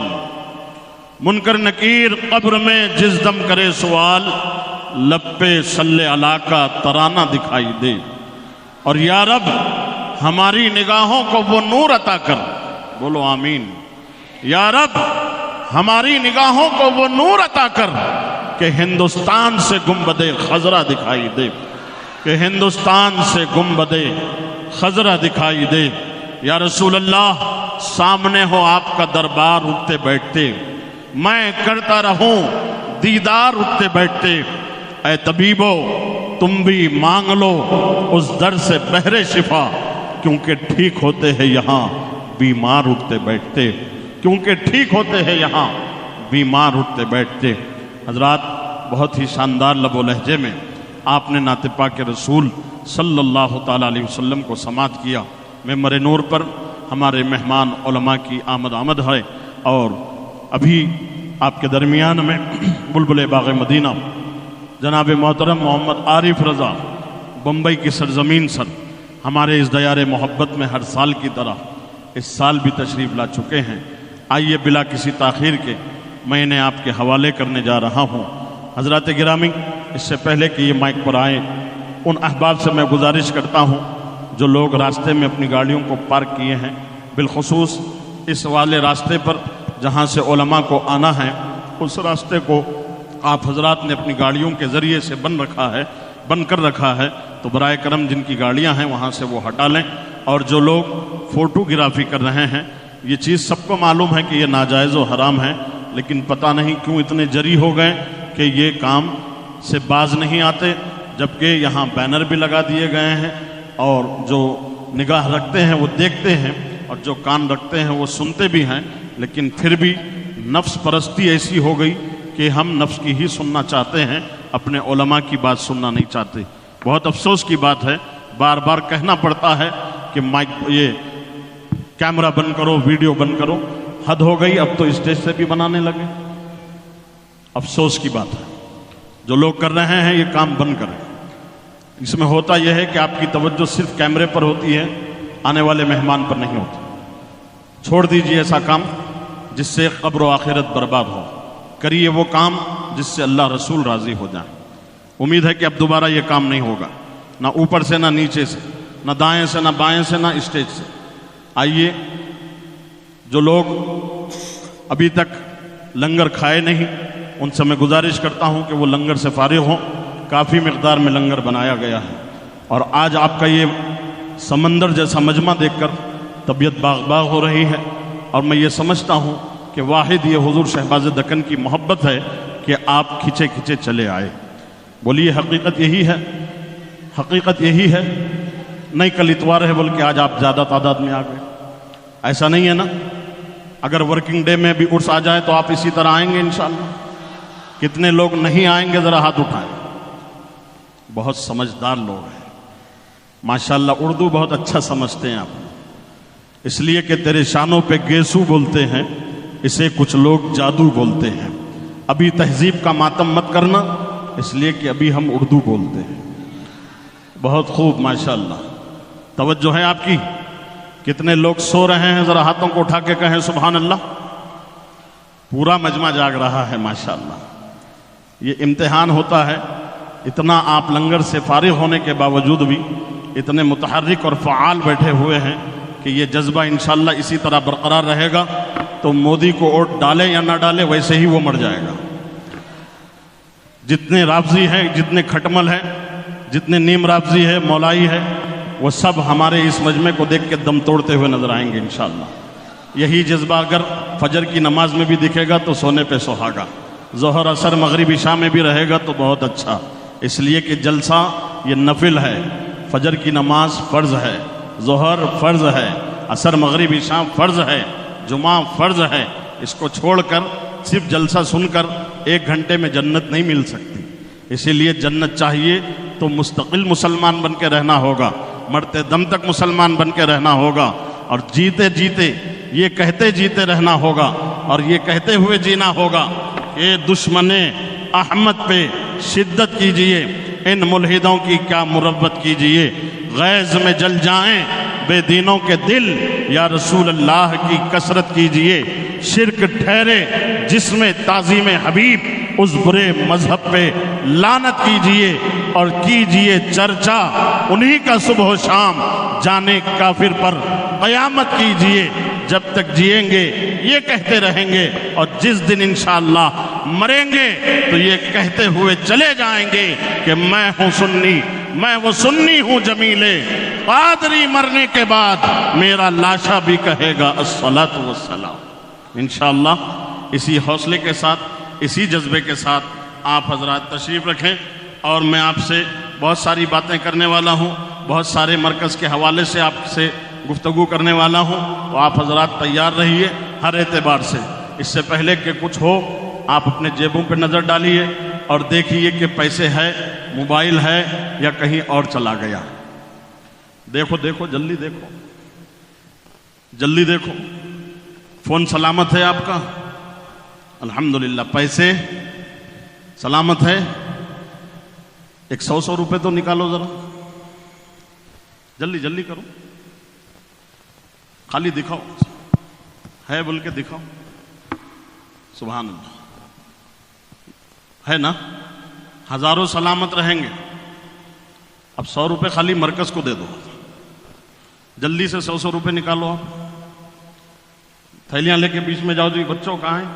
S2: منکر نکیر قبر میں جس دم کرے سوال، لب پہ صلی علی کا ترانہ دکھائی دے. اور یا رب ہماری نگاہوں کو وہ نور عطا کر، بولو آمین. یا رب ہماری نگاہوں کو وہ نور عطا کر کہ ہندوستان سے گنبد خضرا دکھائی دے، کہ ہندوستان سے گنبد خضرا دکھائی دے. یا رسول اللہ سامنے ہو آپ کا دربار اٹھتے بیٹھتے، میں کرتا رہوں دیدار اٹھتے بیٹھتے، اے طبیبو تم بھی مانگ لو اس در سے بہر شفا، کیونکہ ٹھیک ہوتے ہیں یہاں بیمار اٹھتے بیٹھتے، کیونکہ ٹھیک ہوتے ہیں یہاں بیمار اٹھتے بیٹھتے۔ حضرات بہت ہی شاندار لب و لہجے میں آپ نے نعت پاک رسول صلی اللہ تعالیٰ علیہ وسلم کو سماعت کیا۔ ممبر نور پر ہمارے مہمان علماء کی آمد ہے، اور ابھی آپ کے درمیان میں بلبل باغ مدینہ جناب محترم محمد عارف رضا بمبئی کی سرزمین سر ہمارے اس دیار محبت میں ہر سال کی طرح اس سال بھی تشریف لا چکے ہیں۔ آئیے بلا کسی تاخیر کے میں انہیں آپ کے حوالے کرنے جا رہا ہوں۔ حضرات گرامی، اس سے پہلے کہ یہ مائک پر آئیں، ان احباب سے میں گزارش کرتا ہوں جو لوگ راستے میں اپنی گاڑیوں کو پارک کیے ہیں، بالخصوص اس والے راستے پر جہاں سے علماء کو آنا ہے، اس راستے کو آپ حضرات نے اپنی گاڑیوں کے ذریعے سے بند کر رکھا ہے، تو برائے کرم جن کی گاڑیاں ہیں وہاں سے وہ ہٹا لیں۔ اور جو لوگ فوٹوگرافی کر رہے ہیں، یہ چیز سب کو معلوم ہے کہ یہ ناجائز و حرام ہے، لیکن پتہ نہیں کیوں اتنے جری ہو گئے کہ یہ کام سے باز نہیں آتے، جبکہ یہاں بینر بھی لگا دیے گئے ہیں، اور جو نگاہ رکھتے ہیں وہ دیکھتے ہیں، اور جو کان رکھتے ہیں وہ سنتے بھی ہیں، لیکن پھر بھی نفس پرستی ایسی ہو گئی کہ ہم نفس کی ہی سننا چاہتے ہیں، اپنے علماء کی بات سننا نہیں چاہتے۔ بہت افسوس کی بات ہے، بار بار کہنا پڑتا ہے کہ مائک یہ کیمرہ بند کرو، ویڈیو بند کرو، حد ہو گئی، اب تو اسٹیج سے بھی بنانے لگے۔ افسوس کی بات ہے، جو لوگ کر رہے ہیں یہ کام بند کریں۔ اس میں ہوتا یہ ہے کہ آپ کی توجہ صرف کیمرے پر ہوتی ہے، آنے والے مہمان پر نہیں ہوتی۔ چھوڑ دیجئے ایسا کام جس سے قبر و آخرت برباد ہو، کریے وہ کام جس سے اللہ رسول راضی ہو جائیں۔ امید ہے کہ اب دوبارہ یہ کام نہیں ہوگا، نہ اوپر سے نہ نیچے سے، نہ دائیں سے نہ بائیں سے نہ اسٹیج سے۔ آئیے، جو لوگ ابھی تک لنگر کھائے نہیں ان سے میں گزارش کرتا ہوں کہ وہ لنگر سے فارغ ہوں، کافی مقدار میں لنگر بنایا گیا ہے، اور آج آپ کا یہ سمندر جیسا مجمع دیکھ کر طبیعت باغ باغ ہو رہی ہے، اور میں یہ سمجھتا ہوں کہ واحد یہ حضور شہباز دکن کی محبت ہے کہ آپ کھچے کھچے چلے آئے۔ بولیے حقیقت یہی ہے؟ حقیقت یہی ہے؟ نہیں کل اتوار ہے بلکہ آج آپ زیادہ تعداد میں آ گئے، ایسا نہیں ہے نا؟ اگر ورکنگ ڈے میں بھی عرس آ جائے تو آپ اسی طرح آئیں گے انشاءاللہ؟ کتنے لوگ نہیں آئیں گے ذرا ہاتھ اٹھائیں۔ بہت سمجھدار لوگ ہیں ماشاءاللہ، اردو بہت اچھا سمجھتے ہیں آپ، اس لیے کہ تیرے شانوں پہ گیسو بولتے ہیں، اسے کچھ لوگ جادو بولتے ہیں۔ ابھی تہذیب کا ماتم مت کرنا، اس لیے کہ ابھی ہم اردو بولتے ہیں۔ بہت خوب ماشاءاللہ، توجہ ہے آپ کی۔ کتنے لوگ سو رہے ہیں ذرا ہاتھوں کو اٹھا کے کہیں سبحان اللہ۔ پورا مجمع جاگ رہا ہے ماشاءاللہ۔ یہ امتحان ہوتا ہے، اتنا آپ لنگر سے فارغ ہونے کے باوجود بھی اتنے متحرک اور فعال بیٹھے ہوئے ہیں کہ یہ جذبہ انشاءاللہ اسی طرح برقرار رہے گا تو مودی کو ووٹ ڈالے یا نہ ڈالے ویسے ہی وہ مر جائے گا۔ جتنے رافضی ہیں، جتنے کھٹمل ہیں، جتنے نیم رافضی ہے، مولائی ہے، وہ سب ہمارے اس مجمع کو دیکھ کے دم توڑتے ہوئے نظر آئیں گے انشاءاللہ۔ یہی جذبہ اگر فجر کی نماز میں بھی دکھے گا تو سونے پہ سہاگا، ظہر عصر مغرب عشاء میں بھی رہے گا تو بہت اچھا، اس لیے کہ جلسہ یہ نفل ہے، فجر کی نماز فرض ہے، ظہر فرض ہے، عصر مغرب عشاء فرض ہے، جمعہ فرض ہے۔ اس کو چھوڑ کر صرف جلسہ سن کر 1 گھنٹے میں جنت نہیں مل سکتی، اسی لیے جنت چاہیے تو مستقل مسلمان بن کے رہنا ہوگا، مرتے دم تک مسلمان بن کے رہنا ہوگا، اور جیتے جیتے یہ کہتے جیتے رہنا ہوگا، اور یہ کہتے ہوئے جینا ہوگا کہ دشمن احمد پہ شدت کیجئے، ان ملحدوں کی کیا مروت کیجئے، غیظ میں جل جائیں بے دینوں کے دل، یا رسول اللہ کی کثرت کیجئے، شرک ٹھہرے جس میں تعظیم حبیب، اس برے مذہب پہ لعنت کیجئے، اور کیجئے چرچا انہی کا صبح و شام، جانے کافر پر قیامت کیجئے۔ جب تک جئیں گے یہ کہتے رہیں گے، اور جس دن انشاءاللہ مریں گے تو یہ کہتے ہوئے چلے جائیں گے کہ میں ہوں سنی، میں وہ سنی ہوں جمیلے، قادری مرنے کے بعد میرا لاشا بھی کہے گا الصلاۃ والسلام۔ انشاءاللہ اسی حوصلے کے ساتھ، اسی جذبے کے ساتھ آپ حضرات تشریف رکھیں، اور میں آپ سے بہت ساری باتیں کرنے والا ہوں، بہت سارے مرکز کے حوالے سے آپ سے گفتگو کرنے والا ہوں، تو آپ حضرات تیار رہیے ہر اعتبار سے۔ اس سے پہلے کہ کچھ ہو، آپ اپنے جیبوں پہ نظر ڈالیے اور دیکھیے کہ پیسے ہے، موبائل ہے، یا کہیں اور چلا گیا۔ دیکھو دیکھو، جلدی دیکھو، جلدی دیکھو، فون سلامت ہے آپ کا؟ الحمدللہ۔ پیسے سلامت ہے؟ ایک 100 روپے تو نکالو ذرا، جلدی جلدی کرو، خالی دکھاؤ، ہے بول کے دکھاؤ۔ سبحان اللہ، ہے نا؟ ہزاروں سلامت رہیں گے۔ اب 100 روپے خالی مرکز کو دے دو، جلدی سے 100 روپے نکالو۔ آپ تھیلیاں لے کے بیچ میں جاؤ جی، بچوں کہاں ہیں؟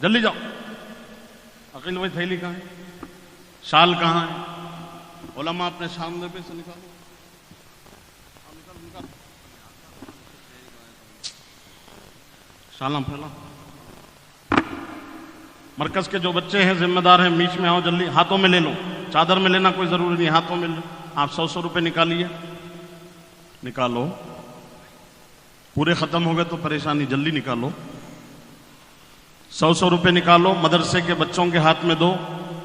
S2: جلدی جاؤ۔ عقیل بھائی تھیلی کہاں ہے؟ شال کہاں ہے؟ علماء اپنے سامنے پہ سے نکالو، شالاں پھیلا۔ مرکز کے جو بچے ہیں، ذمہ دار ہیں، بیچ میں آؤ جلدی، ہاتھوں میں لے لو، چادر میں لینا کوئی ضروری نہیں، ہاتھوں میں لو۔ آپ 100 روپے نکالیے، نکالو، پورے ختم ہو گئے تو پریشانی، جلدی نکالو۔ 100 روپے نکالو، مدرسے کے بچوں کے ہاتھ میں دو،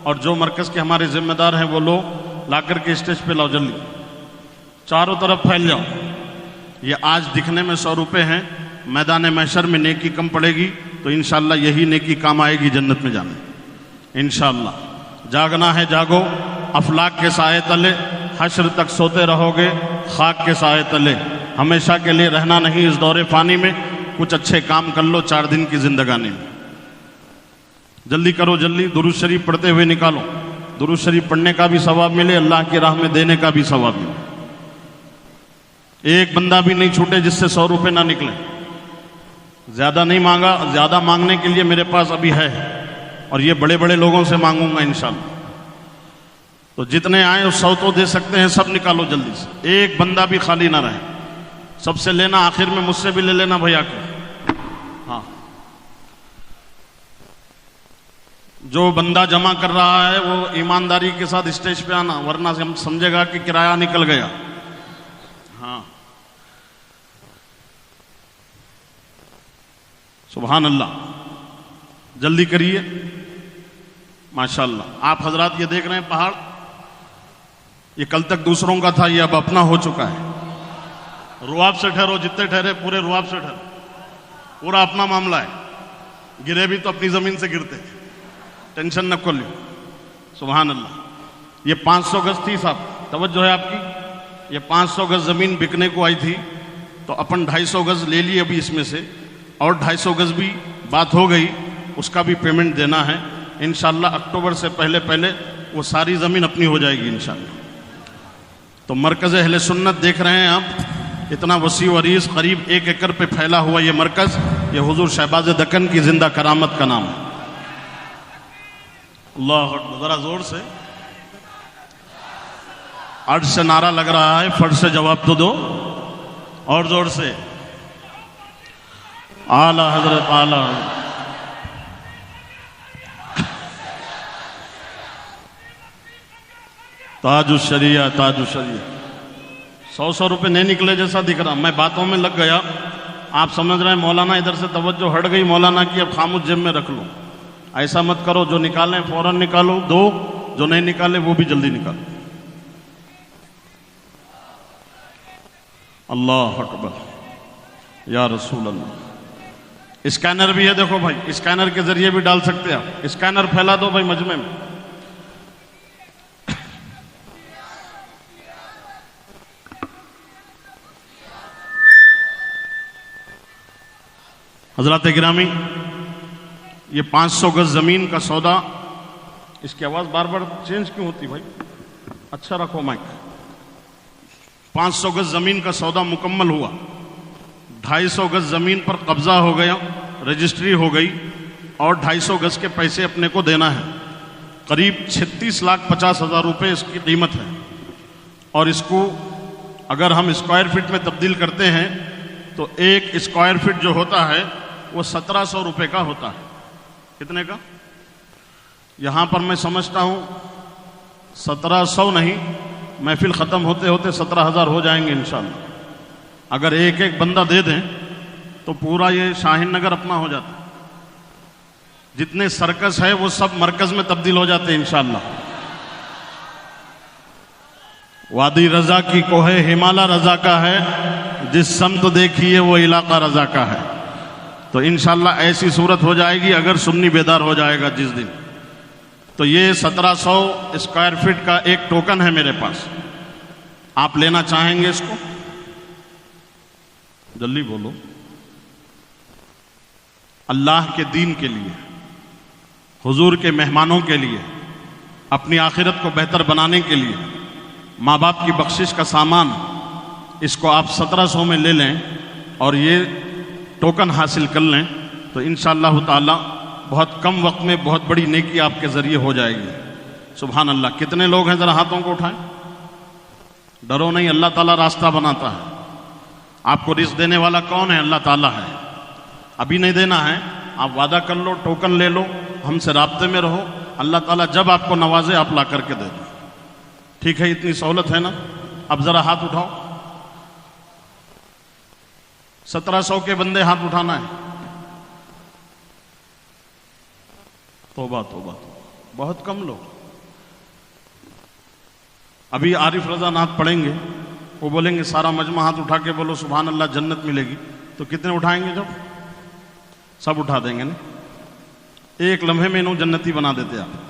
S2: اور جو مرکز کے ہمارے ذمہ دار ہیں وہ لو، لا کر کے اسٹیج پہ لاؤ، جلدی چاروں طرف پھیل جاؤ۔ یہ آج دکھنے میں 100 روپے ہیں، میدان محشر میں نیکی کم پڑے گی تو انشاءاللہ یہی نیکی کام آئے گی جنت میں جانے، انشاءاللہ۔ جاگنا ہے جاگو، افلاک کے سائے تلے، حشر تک سوتے رہو گے خاک کے سائے تلے۔ ہمیشہ کے لیے رہنا نہیں اس دور فانی میں، کچھ اچھے کام کر لو 4 دن کی زندگانی میں۔ جلدی کرو، جلدی درود شریف پڑھتے ہوئے نکالو، درود شریف پڑھنے کا بھی ثواب ملے، اللہ کی راہ میں دینے کا بھی ثواب ملے۔ ایک بندہ بھی نہیں چھوٹے جس سے 100 روپے نہ نکلے۔ زیادہ نہیں مانگا، زیادہ مانگنے کے لیے میرے پاس ابھی ہے، اور یہ بڑے بڑے لوگوں سے مانگوں گا انشاءاللہ۔ تو جتنے آئیں 100 تو دے سکتے ہیں، سب نکالو جلدی سے، ایک بندہ بھی خالی نہ رہے۔ سب سے لینا، آخر میں مجھ سے بھی لے لینا بھیا کے۔ ہاں، جو بندہ جمع کر رہا ہے وہ ایمانداری کے ساتھ اسٹیج پہ آنا، ورنہ ہم سمجھے گا کہ کرایہ نکل گیا۔ ہاں، سبحان اللہ، جلدی کریے، ماشاءاللہ۔ آپ حضرات یہ دیکھ رہے ہیں پہاڑ، یہ کل تک دوسروں کا تھا، یہ اب اپنا ہو چکا ہے۔ رواب سے ٹھہرو، جتنے ٹھہرے پورے رواب سے ٹھہرو، پورا اپنا معاملہ ہے۔ گرے بھی تو اپنی زمین سے گرتے، ٹینشن نہ کھو لیو۔ سبحان اللہ۔ یہ 500 گز تھی صاحب، توجہ ہے آپ کی، یہ 500 گز زمین بکنے کو آئی تھی، تو اپن 250 گز لے لیے ابھی اس میں سے، اور 250 گز بھی بات ہو گئی، اس کا بھی پیمنٹ دینا ہے انشاءاللہ۔ اکتوبر سے پہلے وہ ساری زمین اپنی ہو جائے گی انشاءاللہ۔ تو مرکز اہل سنت دیکھ رہے ہیں آپ، اتنا وسیع و عریض، قریب 1 ایکڑ پہ پھیلا ہوا یہ مرکز، یہ حضور شہباز دکن کی زندہ کرامت کا نام ہے۔ اللہ اکبر، ذرا زور سے، عرش سے نعرہ لگ رہا ہے، فرض سے جواب تو دو، اور زور سے۔ اعلی حضرت، اعلی حضرت۔ تاج الشریعہ، تاج الشریعہ۔ 100 روپے نہیں نکلے جیسا دکھ رہا، میں باتوں میں لگ گیا، آپ سمجھ رہے ہیں مولانا ادھر سے توجہ ہٹ گئی مولانا کی، اب خاموش جیب میں رکھ لو۔ ایسا مت کرو، جو نکالیں فوراً نکالو، دو، جو نہیں نکالے وہ بھی جلدی نکالو۔ اللہ اکبر، یا رسول اللہ۔ اسکینر بھی ہے، دیکھو بھائی، اسکینر کے ذریعے بھی ڈال سکتے ہیں آپ، اسکینر پھیلا دو بھائی مجمع میں۔ حضرات گرامی، یہ 500 گز زمین کا سودا، اس کی آواز بار بار چینج کیوں ہوتی بھائی؟ اچھا رکھو مائک۔ 500 گز زمین کا سودا مکمل ہوا، 250 گز زمین پر قبضہ ہو گیا، رجسٹری ہو گئی، اور 250 گز کے پیسے اپنے کو دینا ہے۔ قریب 36,50,000 روپے اس کی قیمت ہے، اور اس کو اگر ہم اسکوائر فٹ میں تبدیل کرتے ہیں تو ایک اسکوائر فٹ جو ہوتا ہے وہ 1700 روپے کا ہوتا ہے۔ کتنے کا؟ یہاں پر میں سمجھتا ہوں 1700 نہیں، محفل ختم ہوتے ہوتے 17,000 ہو جائیں گے انشاءاللہ۔ اگر ایک ایک بندہ دے دیں تو پورا یہ شاہین نگر اپنا ہو جاتا ہے، جتنے سرکس ہے وہ سب مرکز میں تبدیل ہو جاتے ہیں انشاءاللہ۔ وادی رضا کی کوہ ہمالا رضا کا ہے، جس سمت دیکھیے وہ علاقہ رضا کا ہے۔ تو انشاءاللہ ایسی صورت ہو جائے گی اگر سنی بیدار ہو جائے گا جس دن۔ تو یہ 1700 اسکوائر فٹ کا ایک ٹوکن ہے میرے پاس، آپ لینا چاہیں گے اس کو؟ جلدی بولو۔ اللہ کے دین کے لیے، حضور کے مہمانوں کے لیے، اپنی آخرت کو بہتر بنانے کے لیے، ماں باپ کی بخشش کا سامان، اس کو آپ 1700 میں لے لیں اور یہ ٹوکن حاصل کر لیں تو انشاءاللہ تعالی بہت کم وقت میں بہت بڑی نیکی آپ کے ذریعے ہو جائے گی۔ سبحان اللہ۔ کتنے لوگ ہیں ذرا ہاتھوں کو اٹھائیں۔ ڈرو نہیں، اللہ تعالیٰ راستہ بناتا ہے۔ آپ کو رزق دینے والا کون ہے؟ اللہ تعالیٰ ہے۔ ابھی نہیں دینا ہے، آپ وعدہ کر لو، ٹوکن لے لو، ہم سے رابطے میں رہو، اللہ تعالیٰ جب آپ کو نوازے آپ لا کر کے دے دیں۔ ٹھیک ہے، اتنی سہولت ہے نا؟ اب ذرا ہاتھ اٹھاؤ۔ 1700 کے بندے ہاتھ اٹھانا ہے۔ توبہ توبہ، بہت کم لوگ۔ ابھی عارف رضا نعت پڑھیں گے، وہ بولیں گے سارا مجمع ہاتھ اٹھا کے بولو سبحان اللہ جنت ملے گی، تو کتنے اٹھائیں گے؟ جب سب اٹھا دیں گے نا، ایک لمحے میں انہوں جنتی بنا دیتے آپ۔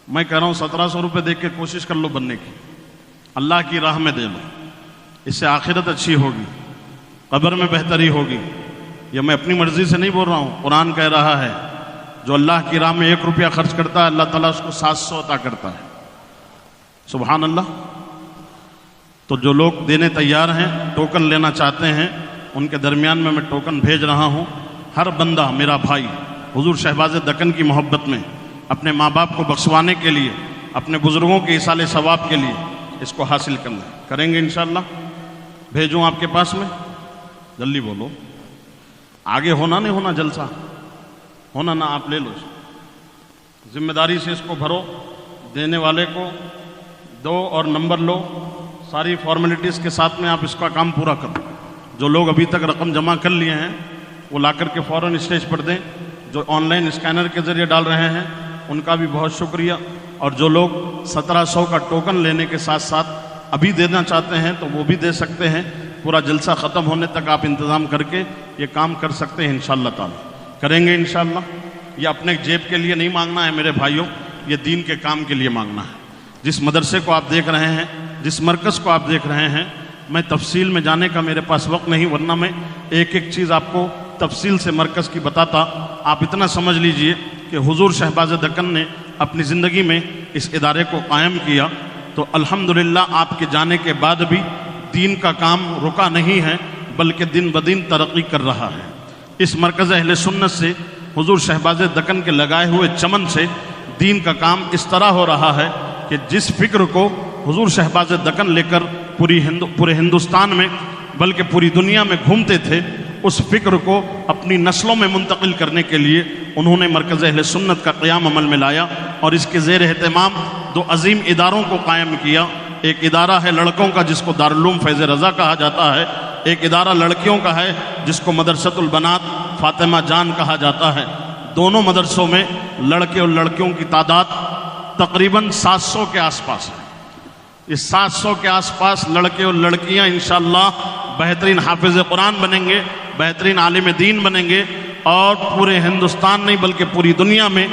S2: میں کہہ رہا ہوں 1700 روپے دے کے کوشش کر لو بننے کی، اللہ کی راہ میں دے لو، اس سے آخرت اچھی ہوگی، قبر میں بہتری ہوگی۔ یہ میں اپنی مرضی سے نہیں بول رہا ہوں، قرآن کہہ رہا ہے جو اللہ کی راہ میں 1 روپیہ خرچ کرتا ہے اللہ تعالیٰ اس کو 700 عطا کرتا ہے۔ سبحان اللہ۔ تو جو لوگ دینے تیار ہیں، ٹوکن لینا چاہتے ہیں، ان کے درمیان میں ٹوکن بھیج رہا ہوں۔ ہر بندہ میرا بھائی حضور شہباز دکن کی محبت میں اپنے ماں باپ کو بخشوانے کے لیے، اپنے بزرگوں کے ایصال ثواب کے لیے اس کو حاصل کریں گے انشاءاللہ۔ بھیجوں آپ کے پاس میں؟ جلدی بولو۔ آگے ہونا نہیں ہونا جلسہ ہونا نا، آپ لے لو، ذمہ داری سے اس کو بھرو، دینے والے کو دو اور نمبر لو، ساری فارمیلٹیز کے ساتھ میں آپ اس کا کام پورا کرو۔ جو لوگ ابھی تک رقم جمع کر لیے ہیں وہ لا کر کے فوراً اسٹیج پر دیں، جو آن لائن اسکینر کے ذریعے ڈال رہے ہیں ان کا بھی بہت شکریہ، اور جو لوگ 1700 کا ٹوکن لینے کے ساتھ ساتھ ابھی دینا چاہتے ہیں تو وہ بھی دے سکتے ہیں۔ پورا جلسہ ختم ہونے تک آپ انتظام کر کے یہ کام کر سکتے ہیں انشاءاللہ تعالی، کریں گے انشاءاللہ۔ یہ اپنے جیب کے لیے نہیں مانگنا ہے میرے بھائیوں، یہ دین کے کام کے لیے مانگنا ہے۔ جس مدرسے کو آپ دیکھ رہے ہیں، جس مرکز کو آپ دیکھ رہے ہیں، میں تفصیل میں جانے کا میرے پاس وقت نہیں، ورنہ میں ایک ایک چیز آپ کو تفصیل سے مرکز کی بتاتا۔ آپ اتنا سمجھ لیجئے کہ حضور شہباز دکن نے اپنی زندگی میں اس ادارے کو قائم کیا، تو الحمدللہ آپ کے جانے کے بعد بھی دین کا کام رکا نہیں ہے، بلکہ دن بدن ترقی کر رہا ہے۔ اس مرکز اہل سنت سے، حضور شہباز دکن کے لگائے ہوئے چمن سے دین کا کام اس طرح ہو رہا ہے کہ جس فکر کو حضور شہباز دکن لے کر پورے ہندوستان میں بلکہ پوری دنیا میں گھومتے تھے، اس فکر کو اپنی نسلوں میں منتقل کرنے کے لیے انہوں نے مرکز اہل سنت کا قیام عمل میں لایا، اور اس کے زیر اہتمام 2 عظیم اداروں کو قائم کیا۔ ایک ادارہ ہے لڑکوں کا جس کو دارالعلوم فیض رضا کہا جاتا ہے، ایک ادارہ لڑکیوں کا ہے جس کو مدرسۃ البنات فاطمہ جان کہا جاتا ہے۔ دونوں مدرسوں میں لڑکے اور لڑکیوں کی تعداد تقریباً 700 کے آس پاس ہے۔ اس 700 کے آس پاس لڑکے اور لڑکیاں انشاءاللہ بہترین حافظ قرآن بنیں گے، بہترین عالم دین بنیں گے، اور پورے ہندوستان نہیں بلکہ پوری دنیا میں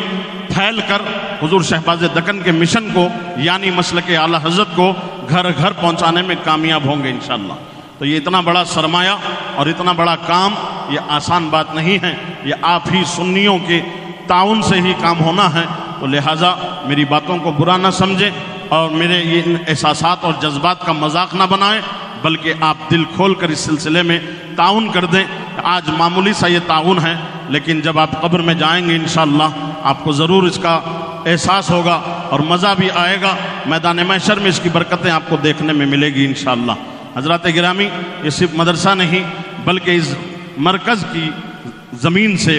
S2: پھیل کر حضور شہباز دکن کے مشن کو یعنی مسلک اعلیٰ حضرت کو گھر گھر پہنچانے میں کامیاب ہوں گے انشاءاللہ۔ تو یہ اتنا بڑا سرمایہ اور اتنا بڑا کام یہ آسان بات نہیں ہے، یہ آپ ہی سنیوں کے تعاون سے ہی کام ہونا ہے۔ تو لہٰذا میری باتوں کو برا نہ سمجھیں اور میرے یہ احساسات اور جذبات کا مذاق نہ بنائیں، بلکہ آپ دل کھول کر اس سلسلے میں تعاون کر دیں۔ آج معمولی سا یہ تعاون ہے، لیکن جب آپ قبر میں جائیں گے انشاءاللہ آپ کو ضرور اس کا احساس ہوگا اور مزہ بھی آئے گا. میدان محشر میں اس کی برکتیں آپ کو دیکھنے میں ملے گی انشاءاللہ. حضرات گرامی، یہ صرف مدرسہ نہیں بلکہ اس مرکز کی زمین سے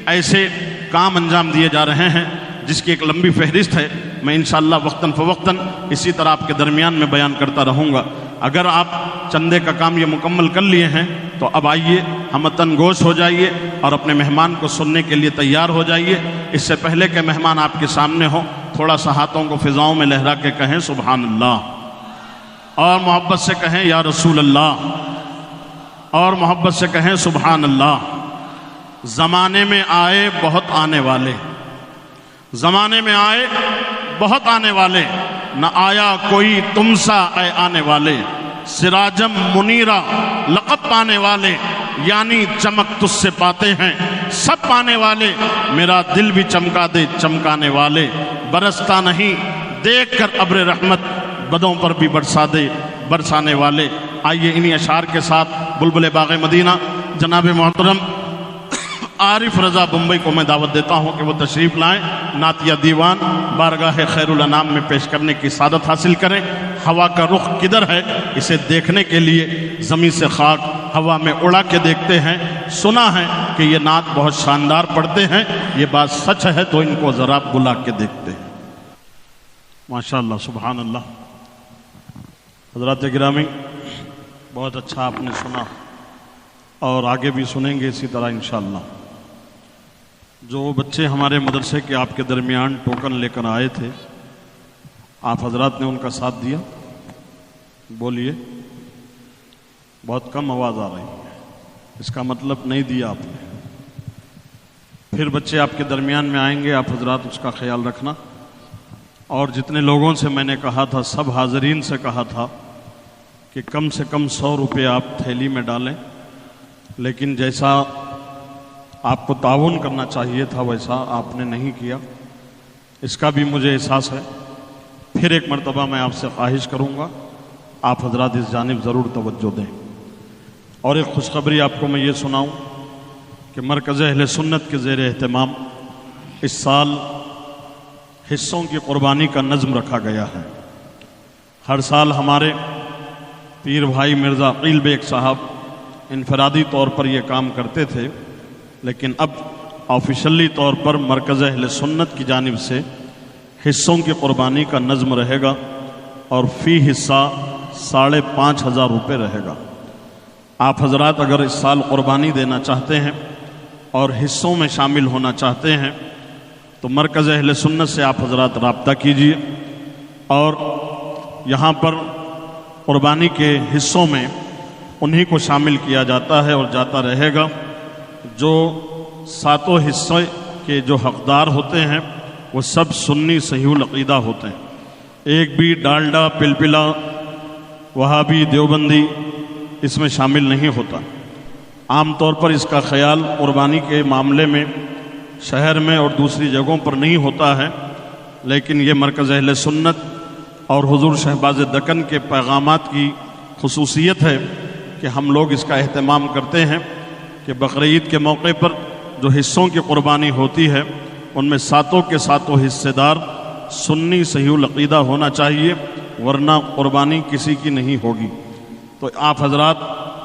S2: ایسے کام انجام دیے جا رہے ہیں جس کی ایک لمبی فہرست ہے. میں انشاءاللہ وقتاً فوقتاً اسی طرح آپ کے درمیان میں بیان کرتا رہوں گا. اگر آپ چندے کا کام یہ مکمل کر لیے ہیں تو اب آئیے ہمتن گوش ہو جائیے اور اپنے مہمان کو سننے کے لیے تیار ہو جائیے. اس سے پہلے کہ مہمان آپ کے سامنے ہوں، تھوڑا سا ہاتھوں کو فضاؤں میں لہرا کے کہیں سبحان اللہ، اور محبت سے کہیں یا رسول اللہ، اور محبت سے کہیں سبحان اللہ. زمانے میں آئے بہت آنے والے، زمانے میں آئے بہت آنے والے، نہ آیا کوئی تم سا اے آنے والے. سراجم منیرہ لقب پانے والے، یعنی چمک تجھ سے پاتے ہیں سب پانے والے. میرا دل بھی چمکا دے چمکانے والے، برستا نہیں دیکھ کر ابر رحمت، بدوں پر بھی برسا دے برسانے والے. آئیے انہی اشعار کے ساتھ بلبل باغ مدینہ جناب محترم عارف رضا بمبئی کو میں دعوت دیتا ہوں کہ وہ تشریف لائیں، نعتیہ دیوان بارگاہ خیر الانام میں پیش کرنے کی سعادت حاصل کریں. ہوا کا رخ کدھر ہے اسے دیکھنے کے لیے زمین سے خاک ہوا میں اڑا کے دیکھتے ہیں. سنا ہے کہ یہ نعت بہت شاندار پڑھتے ہیں، یہ بات سچ ہے تو ان کو ذرا بلا کے دیکھتے ہیں. ماشاءاللہ سبحان اللہ. حضرات گرامی، بہت اچھا آپ نے سنا اور آگے بھی سنیں گے اسی طرح انشاءاللہ. جو بچے ہمارے مدرسے کے آپ کے درمیان ٹوکن لے کر آئے تھے، آپ حضرات نے ان کا ساتھ دیا؟ بولیے. بہت کم آواز آ رہی ہے، اس کا مطلب نہیں دیا آپ نے. پھر بچے آپ کے درمیان میں آئیں گے، آپ حضرات اس کا خیال رکھنا. اور جتنے لوگوں سے میں نے کہا تھا، سب حاضرین سے کہا تھا کہ کم سے کم 100 روپے آپ تھیلی میں ڈالیں، لیکن جیسا آپ کو تعاون کرنا چاہیے تھا ویسا آپ نے نہیں کیا. اس کا بھی مجھے احساس ہے. پھر ایک مرتبہ میں آپ سے خواہش کروں گا آپ حضرات اس جانب ضرور توجہ دیں. اور ایک خوشخبری آپ کو میں یہ سناؤں کہ مرکز اہل سنت کے زیر اہتمام اس سال حصوں کی قربانی کا نظم رکھا گیا ہے. ہر سال ہمارے پیر بھائی مرزا عقیل بیگ صاحب انفرادی طور پر یہ کام کرتے تھے، لیکن اب آفیشلی طور پر مرکز اہل سنت کی جانب سے حصوں کی قربانی کا نظم رہے گا اور فی حصہ 5,500 روپے رہے گا. آپ حضرات اگر اس سال قربانی دینا چاہتے ہیں اور حصوں میں شامل ہونا چاہتے ہیں تو مرکز اہل سنت سے آپ حضرات رابطہ کیجیے. اور یہاں پر قربانی کے حصوں میں انہی کو شامل کیا جاتا ہے اور جاتا رہے گا جو 7 حصے کے جو حقدار ہوتے ہیں وہ سب سنی صحیح العقیدہ ہوتے ہیں. ایک بھی ڈالڈا پلپلا وہابی دیوبندی اس میں شامل نہیں ہوتا. عام طور پر اس کا خیال قربانی کے معاملے میں شہر میں اور دوسری جگہوں پر نہیں ہوتا ہے، لیکن یہ مرکز اہل سنت اور حضور شہباز دکن کے پیغامات کی خصوصیت ہے کہ ہم لوگ اس کا اہتمام کرتے ہیں کہ بقرعید کے موقع پر جو حصوں کی قربانی ہوتی ہے ان میں 7 کے 7 حصے دار سنی صحیح العقیدہ ہونا چاہیے، ورنہ قربانی کسی کی نہیں ہوگی. تو آپ حضرات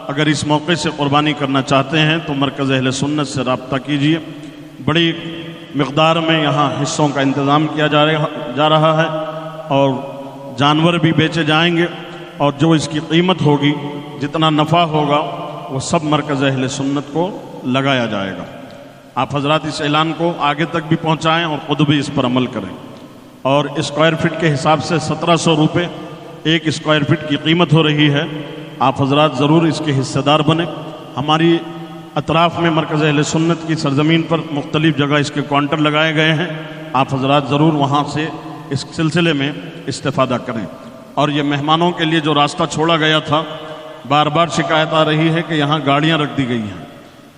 S2: اگر اس موقع سے قربانی کرنا چاہتے ہیں تو مرکز اہل سنت سے رابطہ کیجیے. بڑی مقدار میں یہاں حصوں کا انتظام کیا جا رہا ہے اور جانور بھی بیچے جائیں گے، اور جو اس کی قیمت ہوگی، جتنا نفع ہوگا، وہ سب مرکز اہل سنت کو لگایا جائے گا. آپ حضرات اس اعلان کو آگے تک بھی پہنچائیں اور خود بھی اس پر عمل کریں. اور اسکوائر فٹ کے حساب سے 1700 روپے ایک اسکوائر فٹ کی قیمت ہو رہی ہے. آپ حضرات ضرور اس کے حصے دار بنیں. ہماری اطراف میں مرکز اہل سنت کی سرزمین پر مختلف جگہ اس کے کاؤنٹر لگائے گئے ہیں. آپ حضرات ضرور وہاں سے اس سلسلے میں استفادہ کریں. اور یہ مہمانوں کے لیے جو راستہ چھوڑا گیا تھا، بار بار شکایت آ رہی ہے کہ یہاں گاڑیاں رکھ دی گئی ہیں.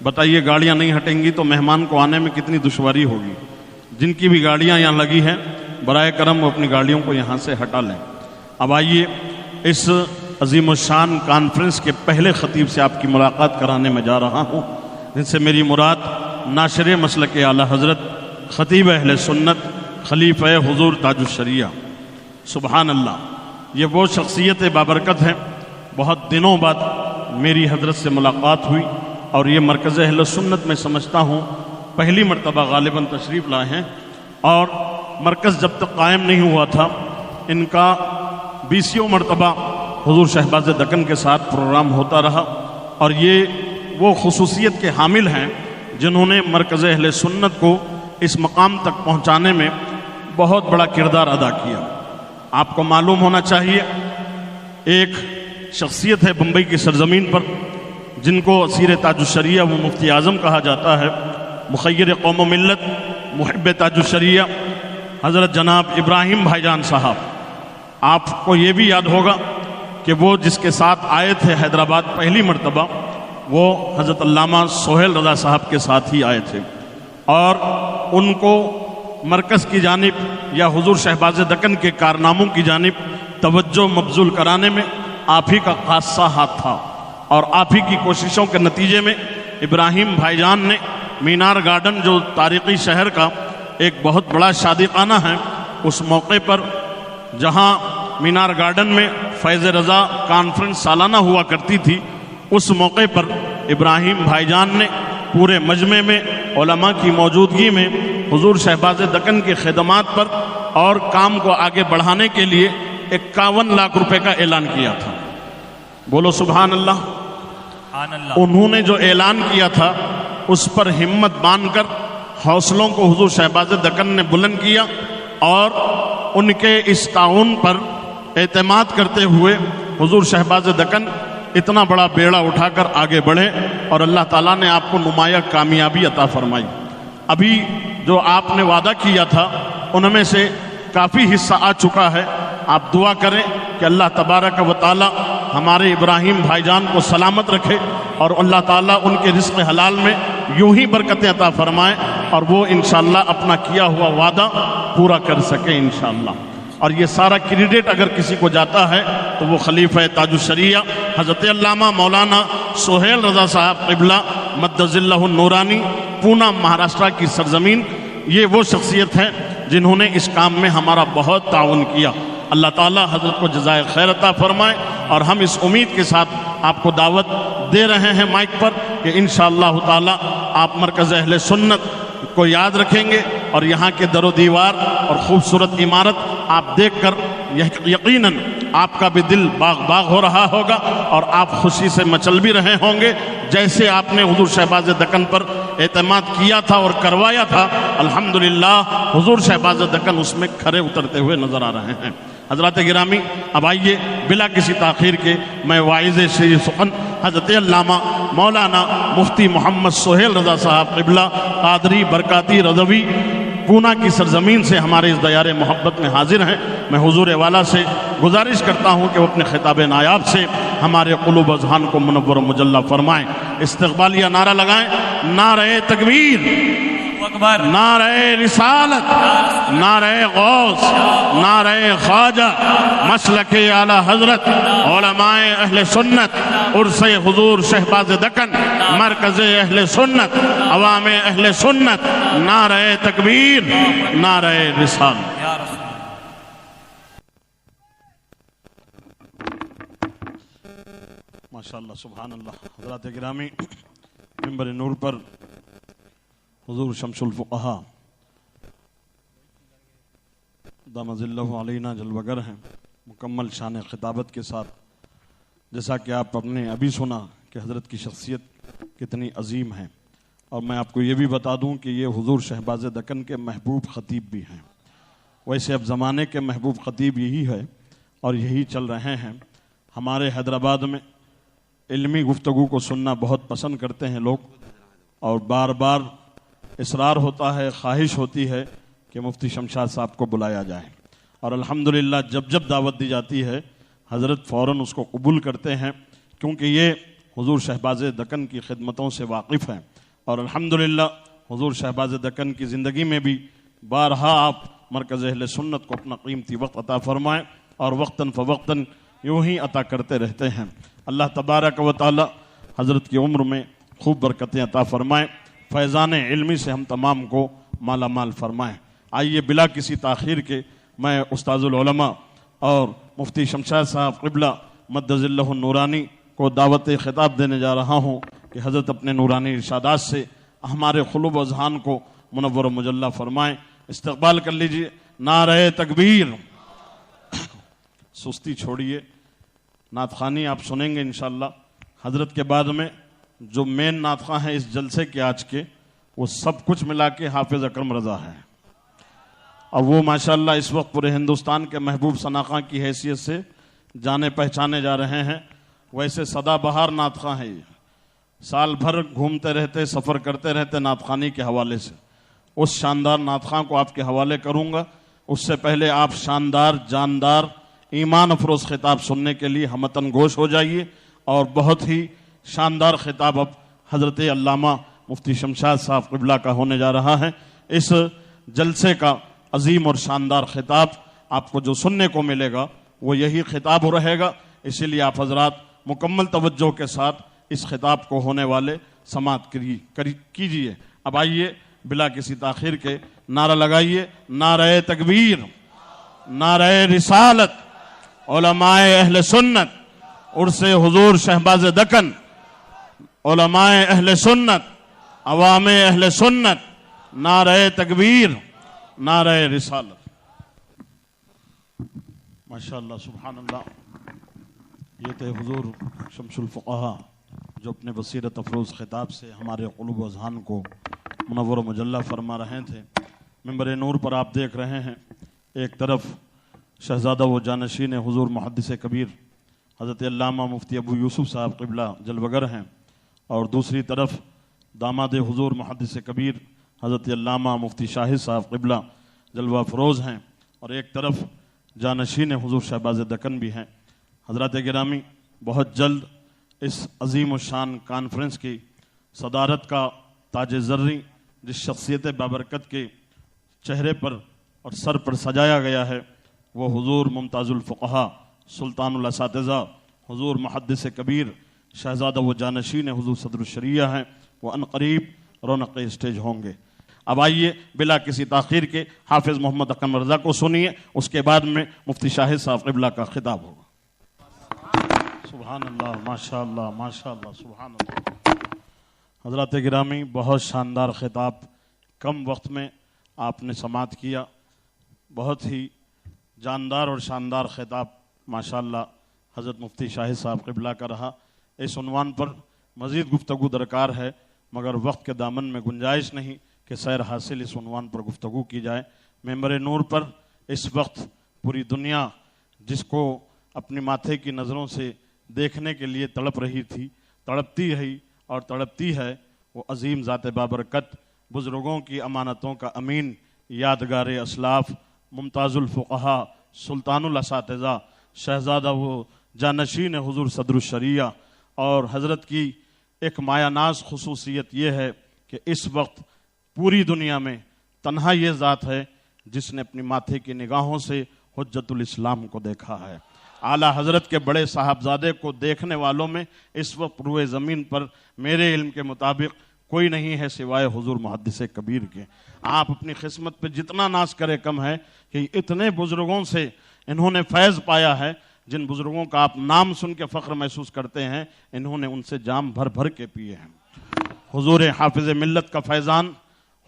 S2: بتائیے گاڑیاں نہیں ہٹیں گی تو مہمان کو آنے میں کتنی دشواری ہوگی. جن کی بھی گاڑیاں یہاں لگی ہیں برائے کرم وہ اپنی گاڑیوں کو یہاں سے ہٹا لیں. اب آئیے اس عظیم الشان کانفرنس کے پہلے خطیب سے آپ کی ملاقات کرانے میں جا رہا ہوں، جن سے میری مراد ناشر مسلک اعلیٰ حضرت خطیب اہل سنت خلیفہ حضور تاج الشریعہ. سبحان اللہ، یہ وہ شخصیت بابرکت ہے. بہت دنوں بعد میری حضرت سے ملاقات ہوئی اور یہ مرکز اہل سنت میں سمجھتا ہوں پہلی مرتبہ غالباً تشریف لائے ہیں. اور مرکز جب تک قائم نہیں ہوا تھا ان کا 20 مرتبہ حضور شہباز دکن کے ساتھ پروگرام ہوتا رہا. اور یہ وہ خصوصیت کے حامل ہیں جنہوں نے مرکز اہل سنت کو اس مقام تک پہنچانے میں بہت بڑا کردار ادا کیا. آپ کو معلوم ہونا چاہیے ایک شخصیت ہے بمبئی کی سرزمین پر جن کو اسیر تاج الشریعہ و مفتی اعظم کہا جاتا ہے، مخیر قوم و ملت، محب تاج الشریعہ حضرت جناب ابراہیم بھائی جان صاحب. آپ کو یہ بھی یاد ہوگا کہ وہ جس کے ساتھ آئے تھے حیدرآباد پہلی مرتبہ وہ حضرت علامہ سہیل رضا صاحب کے ساتھ ہی آئے تھے. اور ان کو مرکز کی جانب یا حضور شہباز دکن کے کارناموں کی جانب توجہ مبذول کرانے میں آپ ہی کا خاصہ ہاتھ تھا. اور آپ ہی کی کوششوں کے نتیجے میں ابراہیم بھائی جان نے مینار گارڈن جو تاریخی شہر کا ایک بہت بڑا شادی خانہ ہے، اس موقع پر جہاں مینار گارڈن میں فیض رضا کانفرنس سالانہ ہوا کرتی تھی، اس موقع پر ابراہیم بھائی جان نے پورے مجمع میں علماء کی موجودگی میں حضور شہباز دکن کی خدمات پر اور کام کو آگے بڑھانے کے لیے 51 لاکھ روپے کا اعلان کیا تھا. بولو سبحان اللہ. انہوں نے جو اعلان کیا تھا اس پر ہمت باندھ کر حوصلوں کو حضور شہباز دکن نے بلند کیا اور ان کے اس تعاون پر اعتماد کرتے ہوئے حضور شہباز دکن اتنا بڑا بیڑا اٹھا کر آگے بڑھے اور اللہ تعالیٰ نے آپ کو نمایاں کامیابی عطا فرمائی. ابھی جو آپ نے وعدہ کیا تھا ان میں سے کافی حصہ آ چکا ہے. آپ دعا کریں کہ اللہ تبارک و تعالیٰ ہمارے ابراہیم بھائی جان کو سلامت رکھے اور اللہ تعالیٰ ان کے رزق حلال میں یوں ہی برکتیں عطا فرمائے اور وہ انشاءاللہ اپنا کیا ہوا وعدہ پورا کر سکے انشاءاللہ. اور یہ سارا کریڈٹ اگر کسی کو جاتا ہے تو وہ خلیفہ تاج الشریعہ حضرت علامہ مولانا سہیل رضا صاحب قبلہ مدظ اللہ النورانی، پونا مہاراشٹرا کی سرزمین. یہ وہ شخصیت ہیں جنہوں نے اس کام میں ہمارا بہت تعاون کیا. اللہ تعالیٰ حضرت کو جزائے خیر عطا فرمائے. اور ہم اس امید کے ساتھ آپ کو دعوت دے رہے ہیں مائک پر کہ انشاءاللہ تعالیٰ آپ مرکز اہل سنت کو یاد رکھیں گے اور یہاں کے در و دیوار اور خوبصورت عمارت آپ دیکھ کر یقیناً آپ کا بھی دل باغ باغ ہو رہا ہوگا اور آپ خوشی سے مچل بھی رہے ہوں گے. جیسے آپ نے حضور شہباز دکن پر اعتماد کیا تھا اور کروایا تھا، الحمدللہ حضور شہباز دکن اس میں کھرے اترتے ہوئے نظر آ رہے ہیں. حضرات گرامی، اب آئیے بلا کسی تاخیر کے میں واعظ شریف سخن حضرت علامہ مولانا مفتی محمد سہیل رضا صاحب قبلہ قادری برکاتی رضوی پونا کی سرزمین سے ہمارے اس دیار محبت میں حاضر ہیں. میں حضور والا سے گزارش کرتا ہوں کہ وہ اپنے خطاب نایاب سے ہمارے قلوب و اذہان کو منور و مجلہ فرمائیں. استقبالیہ نعرہ لگائیں، نعرہ تکبیر، نعرہ رسالت، نعرہ غوث، نعرہ خواجہ، مسلک اعلی حضرت علماء اہل سنت، عرس حضور شہباز دکن، مرکز اہل سنت، عوام اہل سنت، نعرہ تکبیر، نعرہ رسالت. ماشاءاللہ سبحان اللہ. حضرات گرامی، منبر نور پر حضور شمس الفقہا دام ظلہ علینا جلوگر ہیں، مکمل شان خطابت کے ساتھ. جیسا کہ آپ نے ابھی سنا کہ حضرت کی شخصیت کتنی عظیم ہے، اور میں آپ کو یہ بھی بتا دوں کہ یہ حضور شہباز دکن کے محبوب خطیب بھی ہیں. ویسے اب زمانے کے محبوب خطیب یہی ہے اور یہی چل رہے ہیں. ہمارے حیدرآباد میں علمی گفتگو کو سننا بہت پسند کرتے ہیں لوگ، اور بار بار اصرار ہوتا ہے، خواہش ہوتی ہے کہ مفتی شمشاد صاحب کو بلایا جائے. اور الحمدللہ جب جب دعوت دی جاتی ہے حضرت فوراً اس کو قبول کرتے ہیں، کیونکہ یہ حضور شہباز دکن کی خدمتوں سے واقف ہیں. اور الحمدللہ حضور شہباز دکن کی زندگی میں بھی بارہا آپ مرکز اہل سنت کو اپنا قیمتی وقت عطا فرمائیں اور وقتاً فوقتاً یوں ہی عطا کرتے رہتے ہیں. اللہ تبارک و تعالی حضرت کی عمر میں خوب برکتیں عطا فرمائیں، فیضان علمی سے ہم تمام کو مالا مال فرمائیں. آئیے بلا کسی تاخیر کے میں استاذ العلماء اور مفتی شمشاد صاحب قبلہ مدظ اللہ النورانی کو دعوت خطاب دینے جا رہا ہوں کہ حضرت اپنے نورانی ارشادات سے ہمارے قلوب و اذہان کو منور و مجلہ فرمائیں. استقبال کر لیجئے. نعرہ تکبیر. سستی چھوڑیے. نعت خوانی آپ سنیں گے انشاءاللہ. حضرت کے بعد میں جو مین نعت خواں ہیں اس جلسے کے آج کے، وہ سب کچھ ملا کے حافظ اکرم رضا ہے، اور وہ ماشاءاللہ اس وقت پورے ہندوستان کے محبوب ثناء کی حیثیت سے جانے پہچانے جا رہے ہیں. ویسے سدا بہار نعت خواں ہیں، سال بھر گھومتے رہتے، سفر کرتے رہتے نعت خوانی کے حوالے سے. اس شاندار نعت خواں کو آپ کے حوالے کروں گا. اس سے پہلے آپ شاندار جاندار ایمان افروز خطاب سننے کے لیے ہمتن گوش ہو جائیے. اور بہت ہی شاندار خطاب اب حضرت علامہ مفتی شمشاد صاحب قبلہ کا ہونے جا رہا ہے. اس جلسے کا عظیم اور شاندار خطاب آپ کو جو سننے کو ملے گا وہ یہی خطاب رہے گا. اسی لیے آپ حضرات مکمل توجہ کے ساتھ اس خطاب کو ہونے والے سماعت کیجئے. اب آئیے بلا کسی تاخیر کے نعرہ لگائیے. نعرہ تکبیر، نعرہ رسالت، علماء اہل سنت، عرس حضور شہباز دکن، علماء اہل سنت، عوام اہل سنت. نعرہ تکبیر، نعرہ رسالت. ماشاءاللہ سبحان اللہ. یہ تھے حضور شمس الفقہا جو اپنے بصیرت افروز خطاب سے ہمارے قلوب و اذہان کو منور و مجلہ فرما رہے تھے. منبر نور پر آپ دیکھ رہے ہیں ایک طرف شہزادہ و جانشین حضور محدث کبیر حضرت علامہ مفتی ابو یوسف صاحب قبلہ جلوگر ہیں، اور دوسری طرف داماد حضور محدث کبیر حضرت علامہ مفتی شاہد صاحب قبلہ جلوہ افروز ہیں، اور ایک طرف جانشین حضور شہباز دکن بھی ہیں. حضرات گرامی، بہت جلد اس عظیم و شان کانفرنس کی صدارت کا تاج زریں جس شخصیت بابرکت کے چہرے پر اور سر پر سجایا گیا ہے وہ حضور ممتاز الفقہا سلطان الاساتذہ حضور محدث کبیر شہزادہ و جانشین حضور صدر الشریعہ ہیں. وہ عنقریب رونق اسٹیج ہوں گے. اب آئیے بلا کسی تاخیر کے حافظ محمد اکرم رضا کو سنیے. اس کے بعد میں مفتی شاہد صاحب قبلہ کا خطاب ہوگا. سبحان اللہ، ماشاء اللہ، ماشاء اللہ، سبحان اللہ. حضرات گرامی، بہت شاندار خطاب کم وقت میں آپ نے سماعت کیا. بہت ہی جاندار اور شاندار خطاب ماشاءاللہ حضرت مفتی شاہد صاحب قبلہ کا رہا. اس عنوان پر مزید گفتگو درکار ہے، مگر وقت کے دامن میں گنجائش نہیں کہ سیر حاصل اس عنوان پر گفتگو کی جائے. منبر نور پر اس وقت پوری دنیا جس کو اپنی ماتھے کی نظروں سے دیکھنے کے لیے تڑپ رہی تھی، تڑپتی رہی اور تڑپتی ہے، وہ عظیم ذات بابرکت، بزرگوں کی امانتوں کا امین، یادگار اسلاف، ممتاز الفقہا، سلطان الاساتذہ، شہزادہ و جانشین حضور صدر الشریعہ. اور حضرت کی ایک مایہ ناز خصوصیت یہ ہے کہ اس وقت پوری دنیا میں تنہا یہ ذات ہے جس نے اپنی ماتھے کی نگاہوں سے حجت الاسلام کو دیکھا ہے. اعلیٰ حضرت کے بڑے صاحبزادے کو دیکھنے والوں میں اس وقت روئے زمین پر میرے علم کے مطابق کوئی نہیں ہے سوائے حضور محدث کبیر کے. آپ اپنی قسمت پہ جتنا ناز کرے کم ہے کہ اتنے بزرگوں سے انہوں نے فیض پایا ہے، جن بزرگوں کا آپ نام سن کے فخر محسوس کرتے ہیں، انہوں نے ان سے جام بھر بھر کے پیے ہیں. حضور حافظ ملت کا فیضان،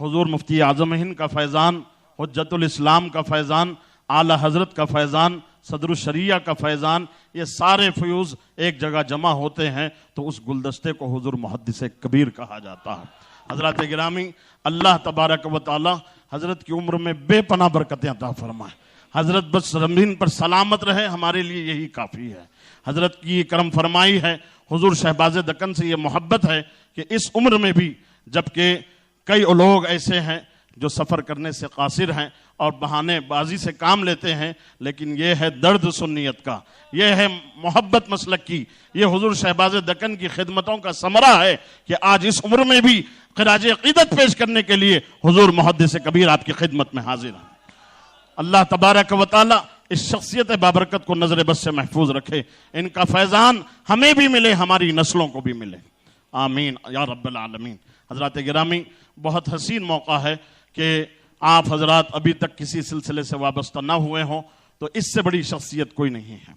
S2: حضور مفتی اعظم ہند کا فیضان، حجت الاسلام کا فیضان، اعلیٰ حضرت کا فیضان، صدر الشریعہ کا فیضان، یہ سارے فیوز ایک جگہ جمع ہوتے ہیں تو اس گلدستے کو حضور محدث کبیر کہا جاتا ہے. حضرات گرامی، اللہ تبارک و تعالی حضرت کی عمر میں بے پناہ برکتیں عطا فرمائے. حضرت بس زمین پر سلامت رہے، ہمارے لیے یہی کافی ہے. حضرت کی کرم فرمائی ہے، حضور شہباز دکن سے یہ محبت ہے کہ اس عمر میں بھی، جبکہ کئی لوگ ایسے ہیں جو سفر کرنے سے قاصر ہیں اور بہانے بازی سے کام لیتے ہیں، لیکن یہ ہے درد سنیت کا، یہ ہے محبت مسلک کی، یہ حضور شہباز دکن کی خدمتوں کا ثمرہ ہے کہ آج اس عمر میں بھی خراج عقیدت پیش کرنے کے لیے حضور محدث کبیر آپ کی خدمت میں حاضر ہیں. اللہ تبارک و تعالی اس شخصیت بابرکت کو نظر بس سے محفوظ رکھے، ان کا فیضان ہمیں بھی ملے، ہماری نسلوں کو بھی ملے، آمین یا رب العالمین. حضرات گرامی، بہت حسین موقع ہے کہ آپ حضرات ابھی تک کسی سلسلے سے وابستہ نہ ہوئے ہوں تو اس سے بڑی شخصیت کوئی نہیں ہے.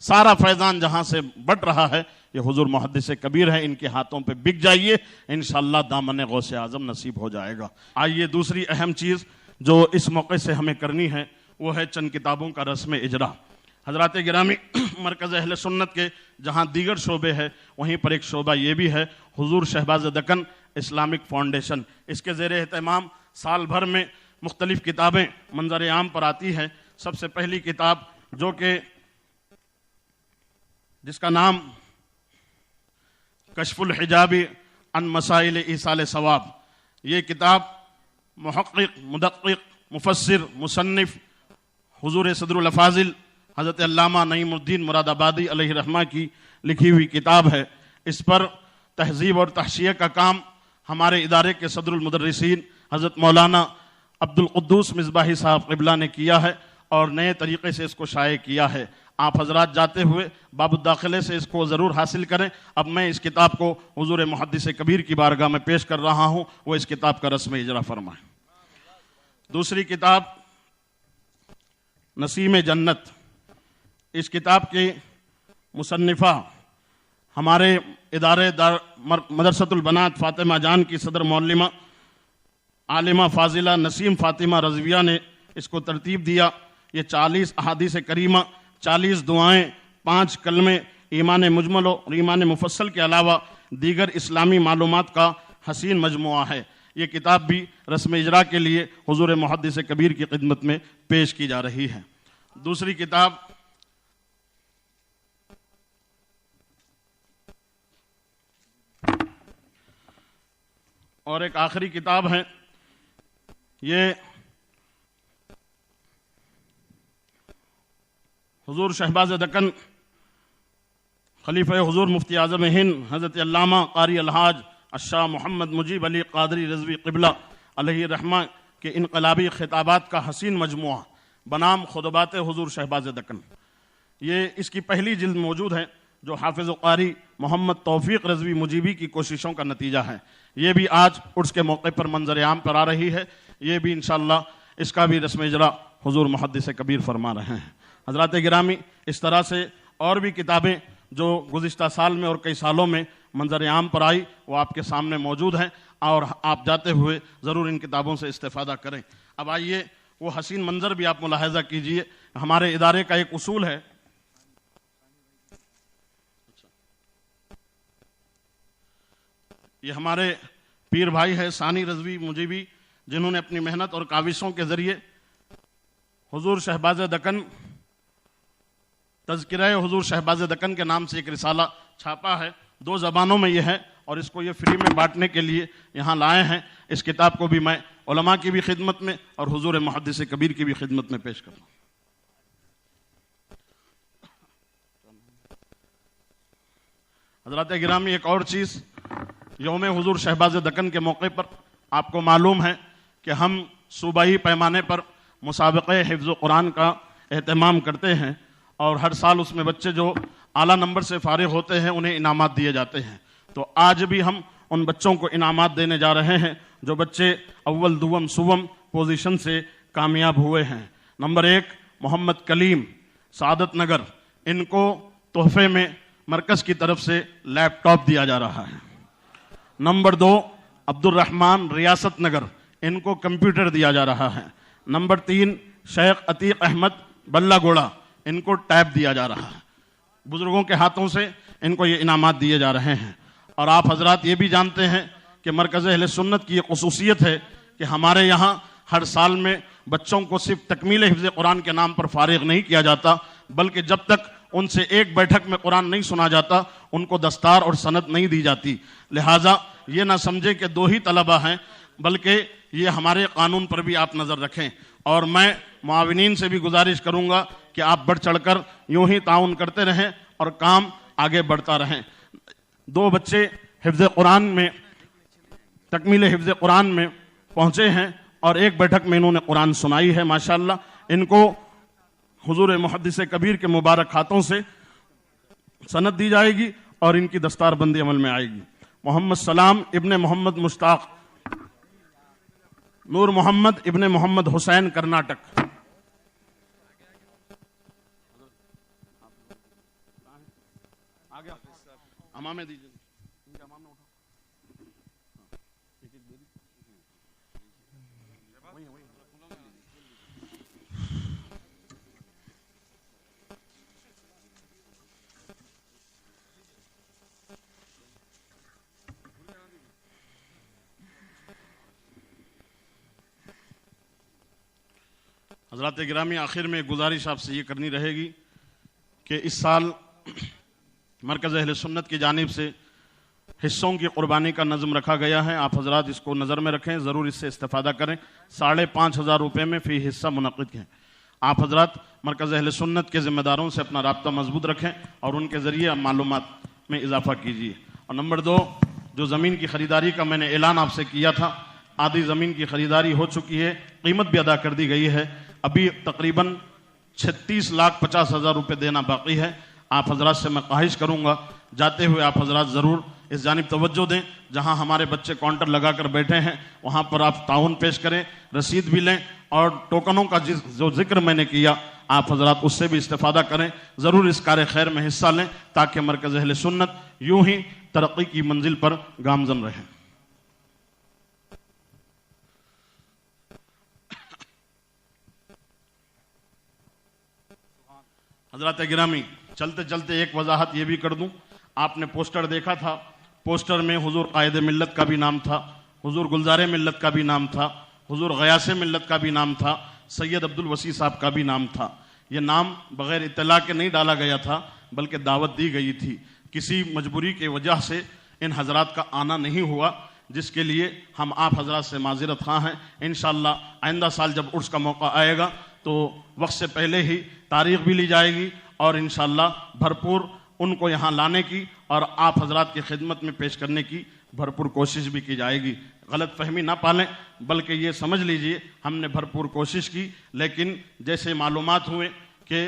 S2: سارا فیضان جہاں سے بٹ رہا ہے یہ حضور محدث کبیر ہے. ان کے ہاتھوں پہ بک جائیے، انشاءاللہ دامن غوث اعظم نصیب ہو جائے گا. آئیے دوسری اہم چیز جو اس موقع سے ہمیں کرنی ہے وہ ہے چند کتابوں کا رسم اجرا. حضرات گرامی، مرکز اہل سنت کے جہاں دیگر شعبے ہیں وہیں پر ایک شعبہ یہ بھی ہے حضور شہباز دکن اسلامک فاؤنڈیشن. اس کے زیر اہتمام سال بھر میں مختلف کتابیں منظر عام پر آتی ہیں. سب سے پہلی کتاب جو کہ جس کا نام کشف الحجاب عن مسائل ایصال ثواب، یہ کتاب محقق، مدقق، مفسر، مصنف حضور صدر الافاضل حضرت علامہ نعیم الدین مراد آبادی علیہ رحمہ کی لکھی ہوئی کتاب ہے. اس پر تہذیب اور تحشیہ کا کام ہمارے ادارے کے صدر المدرسین حضرت مولانا عبد القدوس مصباحی صاحب قبلہ نے کیا ہے اور نئے طریقے سے اس کو شائع کیا ہے. آپ حضرات جاتے ہوئے باب الداخلے سے اس کو ضرور حاصل کریں. اب میں اس کتاب کو حضور محدث کبیر کی بارگاہ میں پیش کر رہا ہوں، وہ اس کتاب کا رسم اجرا فرمائیں. دوسری کتاب نسیم جنت. اس کتاب کی مصنفہ ہمارے ادارے مدرسۃ البنات فاطمہ جان کی صدر معلمہ عالمہ فاضلہ نسیم فاطمہ رضویہ نے اس کو ترتیب دیا. یہ 40 احادیث کریمہ، 40 دعائیں، 5 کلمے، ایمان مجمل اور ایمان مفصل کے علاوہ دیگر اسلامی معلومات کا حسین مجموعہ ہے. یہ کتاب بھی رسم اجرا کے لیے حضور محدث کبیر کی خدمت میں پیش کی جا رہی ہے. دوسری کتاب اور ایک آخری کتاب ہے، یہ حضور شہباز دکن خلیفہ حضور مفتی اعظم ہند حضرت علامہ قاری الحاج الشاہ محمد مجیب علی قادری رضوی قبلہ علیہ رحمہ کے انقلابی خطابات کا حسین مجموعہ بنام خطبات حضور شہباز دکن. یہ اس کی پہلی جلد موجود ہے جو حافظ و قاری محمد توفیق رضوی مجیبی کی کوششوں کا نتیجہ ہے. یہ بھی آج عرس کے موقع پر منظر عام پر آ رہی ہے. یہ بھی انشاءاللہ اس کا بھی رسم اجرا حضور محدث کبیر فرما رہے ہیں. حضرات گرامی، اس طرح سے اور بھی کتابیں جو گزشتہ سال میں اور کئی سالوں میں منظر عام پر آئی وہ آپ کے سامنے موجود ہیں اور آپ جاتے ہوئے ضرور ان کتابوں سے استفادہ کریں. اب آئیے وہ حسین منظر بھی آپ ملاحظہ کیجئے. ہمارے ادارے کا ایک اصول ہے، یہ ہمارے پیر بھائی ہے ثانی رضوی مجیبی، جنہوں نے اپنی محنت اور کاوشوں کے ذریعے حضور شہباز دکن تذکرہ حضور شہباز دکن کے نام سے ایک رسالہ چھاپا ہے. 2 زبانوں میں یہ ہے اور اس کو یہ فری میں بانٹنے کے لیے یہاں لائے ہیں. اس کتاب کو بھی میں علماء کی بھی خدمت میں اور حضور محدث کبیر کی بھی خدمت میں پیش کرتا ہوں. حضرات گرامی، ایک اور چیز، یوم حضور شہباز دکن کے موقع پر آپ کو معلوم ہے کہ ہم صوبائی پیمانے پر مسابقہ حفظ قرآن کا اہتمام کرتے ہیں اور ہر سال اس میں بچے جو اعلیٰ نمبر سے فارغ ہوتے ہیں انہیں انعامات دیے جاتے ہیں. تو آج بھی ہم ان بچوں کو انعامات دینے جا رہے ہیں جو بچے اول دوم سوم پوزیشن سے کامیاب ہوئے ہیں. نمبر 1 محمد کلیم سعادت نگر، ان کو تحفے میں مرکز کی طرف سے لیپ ٹاپ دیا جا رہا ہے. نمبر 2 عبد الرحمن ریاست نگر، ان کو کمپیوٹر دیا جا رہا ہے. نمبر 3 شیخ عتیق احمد بلہ گوڑا، ان کو ٹیب دیا جا رہا ہے. بزرگوں کے ہاتھوں سے ان کو یہ انعامات دیے جا رہے ہیں. اور آپ حضرات یہ بھی جانتے ہیں کہ مرکز اہل سنت کی یہ خصوصیت ہے کہ ہمارے یہاں ہر سال میں بچوں کو صرف تکمیل حفظ قرآن کے نام پر فارغ نہیں کیا جاتا، بلکہ جب تک ان سے ایک بیٹھک میں قرآن نہیں سنا جاتا ان کو دستار اور سند نہیں دی جاتی. لہٰذا یہ نہ سمجھے کہ 2 ہی طلبہ ہیں، بلکہ یہ ہمارے قانون پر بھی آپ نظر رکھیں. اور میں معاونین سے بھی گزارش کروں گا کہ آپ بڑھ چڑھ کر یوں ہی تعاون کرتے رہیں اور کام آگے بڑھتا رہیں. 2 بچے حفظ قرآن میں تکمیل حفظ قرآن میں پہنچے ہیں اور ایک بیٹھک میں انہوں نے قرآن سنائی ہے. ماشاءاللہ ان کو حضور محدث کبیر کے مبارک ہاتھوں سے سند دی جائے گی اور ان کی دستار بندی عمل میں آئے گی. محمد سلام ابن محمد مشتاق نور محمد ابن محمد حسین کرناٹک. امامے دیجیے. حضرات گرامی، آخر میں گزارش آپ سے یہ کرنی رہے گی کہ اس سال مرکز اہل سنت کی جانب سے حصوں کی قربانی کا نظم رکھا گیا ہے. آپ حضرات اس کو نظر میں رکھیں، ضرور اس سے استفادہ کریں. 5,500 روپے میں فی حصہ منعقد ہیں. آپ حضرات مرکز اہل سنت کے ذمہ داروں سے اپنا رابطہ مضبوط رکھیں اور ان کے ذریعے معلومات میں اضافہ کیجیے. اور نمبر 2، جو زمین کی خریداری کا میں نے اعلان آپ سے کیا تھا، آدھی زمین کی خریداری ہو چکی ہے، قیمت بھی ادا کر دی گئی ہے. ابھی تقریباً 36,50,000 روپے دینا باقی ہے. آپ حضرات سے میں خواہش کروں گا، جاتے ہوئے آپ حضرات ضرور اس جانب توجہ دیں. جہاں ہمارے بچے کاؤنٹر لگا کر بیٹھے ہیں وہاں پر آپ تعاون پیش کریں، رسید بھی لیں، اور ٹوکنوں کا جو ذکر میں نے کیا آپ حضرات اس سے بھی استفادہ کریں. ضرور اس کار خیر میں حصہ لیں تاکہ مرکز اہل سنت یوں ہی ترقی کی منزل پر گامزن رہے. حضرات گرامی، چلتے چلتے ایک وضاحت یہ بھی کر دوں. آپ نے پوسٹر دیکھا تھا، پوسٹر میں حضور قائد ملت کا بھی نام تھا، حضور گلزار ملت کا بھی نام تھا، حضور غیاث ملت کا بھی نام تھا، سید عبدالوسیع صاحب کا بھی نام تھا. یہ نام بغیر اطلاع کے نہیں ڈالا گیا تھا بلکہ دعوت دی گئی تھی. کسی مجبوری کی وجہ سے ان حضرات کا آنا نہیں ہوا، جس کے لیے ہم آپ حضرات سے معذرت خواہ ہیں. انشاءاللہ آئندہ سال جب عرس کا موقع آئے گا تو وقت سے پہلے ہی تاریخ بھی لی جائے گی اور انشاءاللہ بھرپور ان کو یہاں لانے کی اور آپ حضرات کی خدمت میں پیش کرنے کی بھرپور کوشش بھی کی جائے گی. غلط فہمی نہ پالیں، بلکہ یہ سمجھ لیجئے ہم نے بھرپور کوشش کی، لیکن جیسے معلومات ہوئے کہ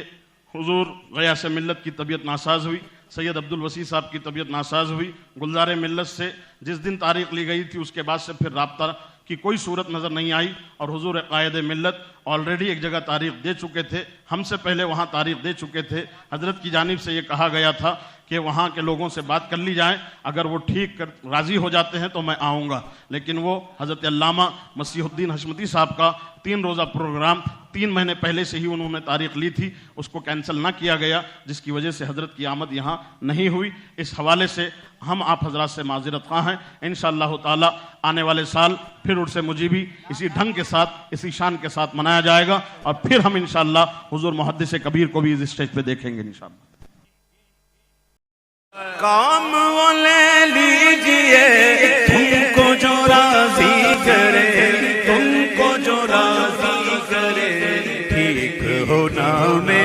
S2: حضور غیاث ملت کی طبیعت ناساز ہوئی، سید عبدالوسیع صاحب کی طبیعت ناساز ہوئی، گلزار ملت سے جس دن تاریخ لی گئی تھی اس کے بعد سے پھر رابطہ کی کوئی صورت نظر نہیں آئی، اور حضور قائد ملت آلریڈی ایک جگہ تاریخ دے چکے تھے، ہم سے پہلے وہاں تاریخ دے چکے تھے. حضرت کی جانب سے یہ کہا گیا تھا کہ وہاں کے لوگوں سے بات کر لی جائے، اگر وہ ٹھیک راضی ہو جاتے ہیں تو میں آؤں گا. لیکن وہ حضرت علامہ مسیح الدین حشمتی صاحب کا 3 روزہ پروگرام 3 مہینے پہلے سے ہی انہوں نے تاریخ لی تھی، اس کو کینسل نہ کیا گیا، جس کی وجہ سے حضرت کی آمد یہاں نہیں ہوئی. اس حوالے سے ہم آپ حضرات سے معذرت خواہ ہیں. انشاءاللہ تعالی آنے والے سال پھر عرس مجیبی اسی ڈھنگ کے ساتھ، اسی شان کے ساتھ منایا جائے گا، اور پھر ہم انشاءاللہ حضور محدث کبیر کو بھی اس اسٹیج پہ دیکھیں گے انشاءاللہ.
S3: کام وہ لے لیجئے تم کو جو راضی کرے، تم کو جو راضی کرے، ٹھیک ہونا میں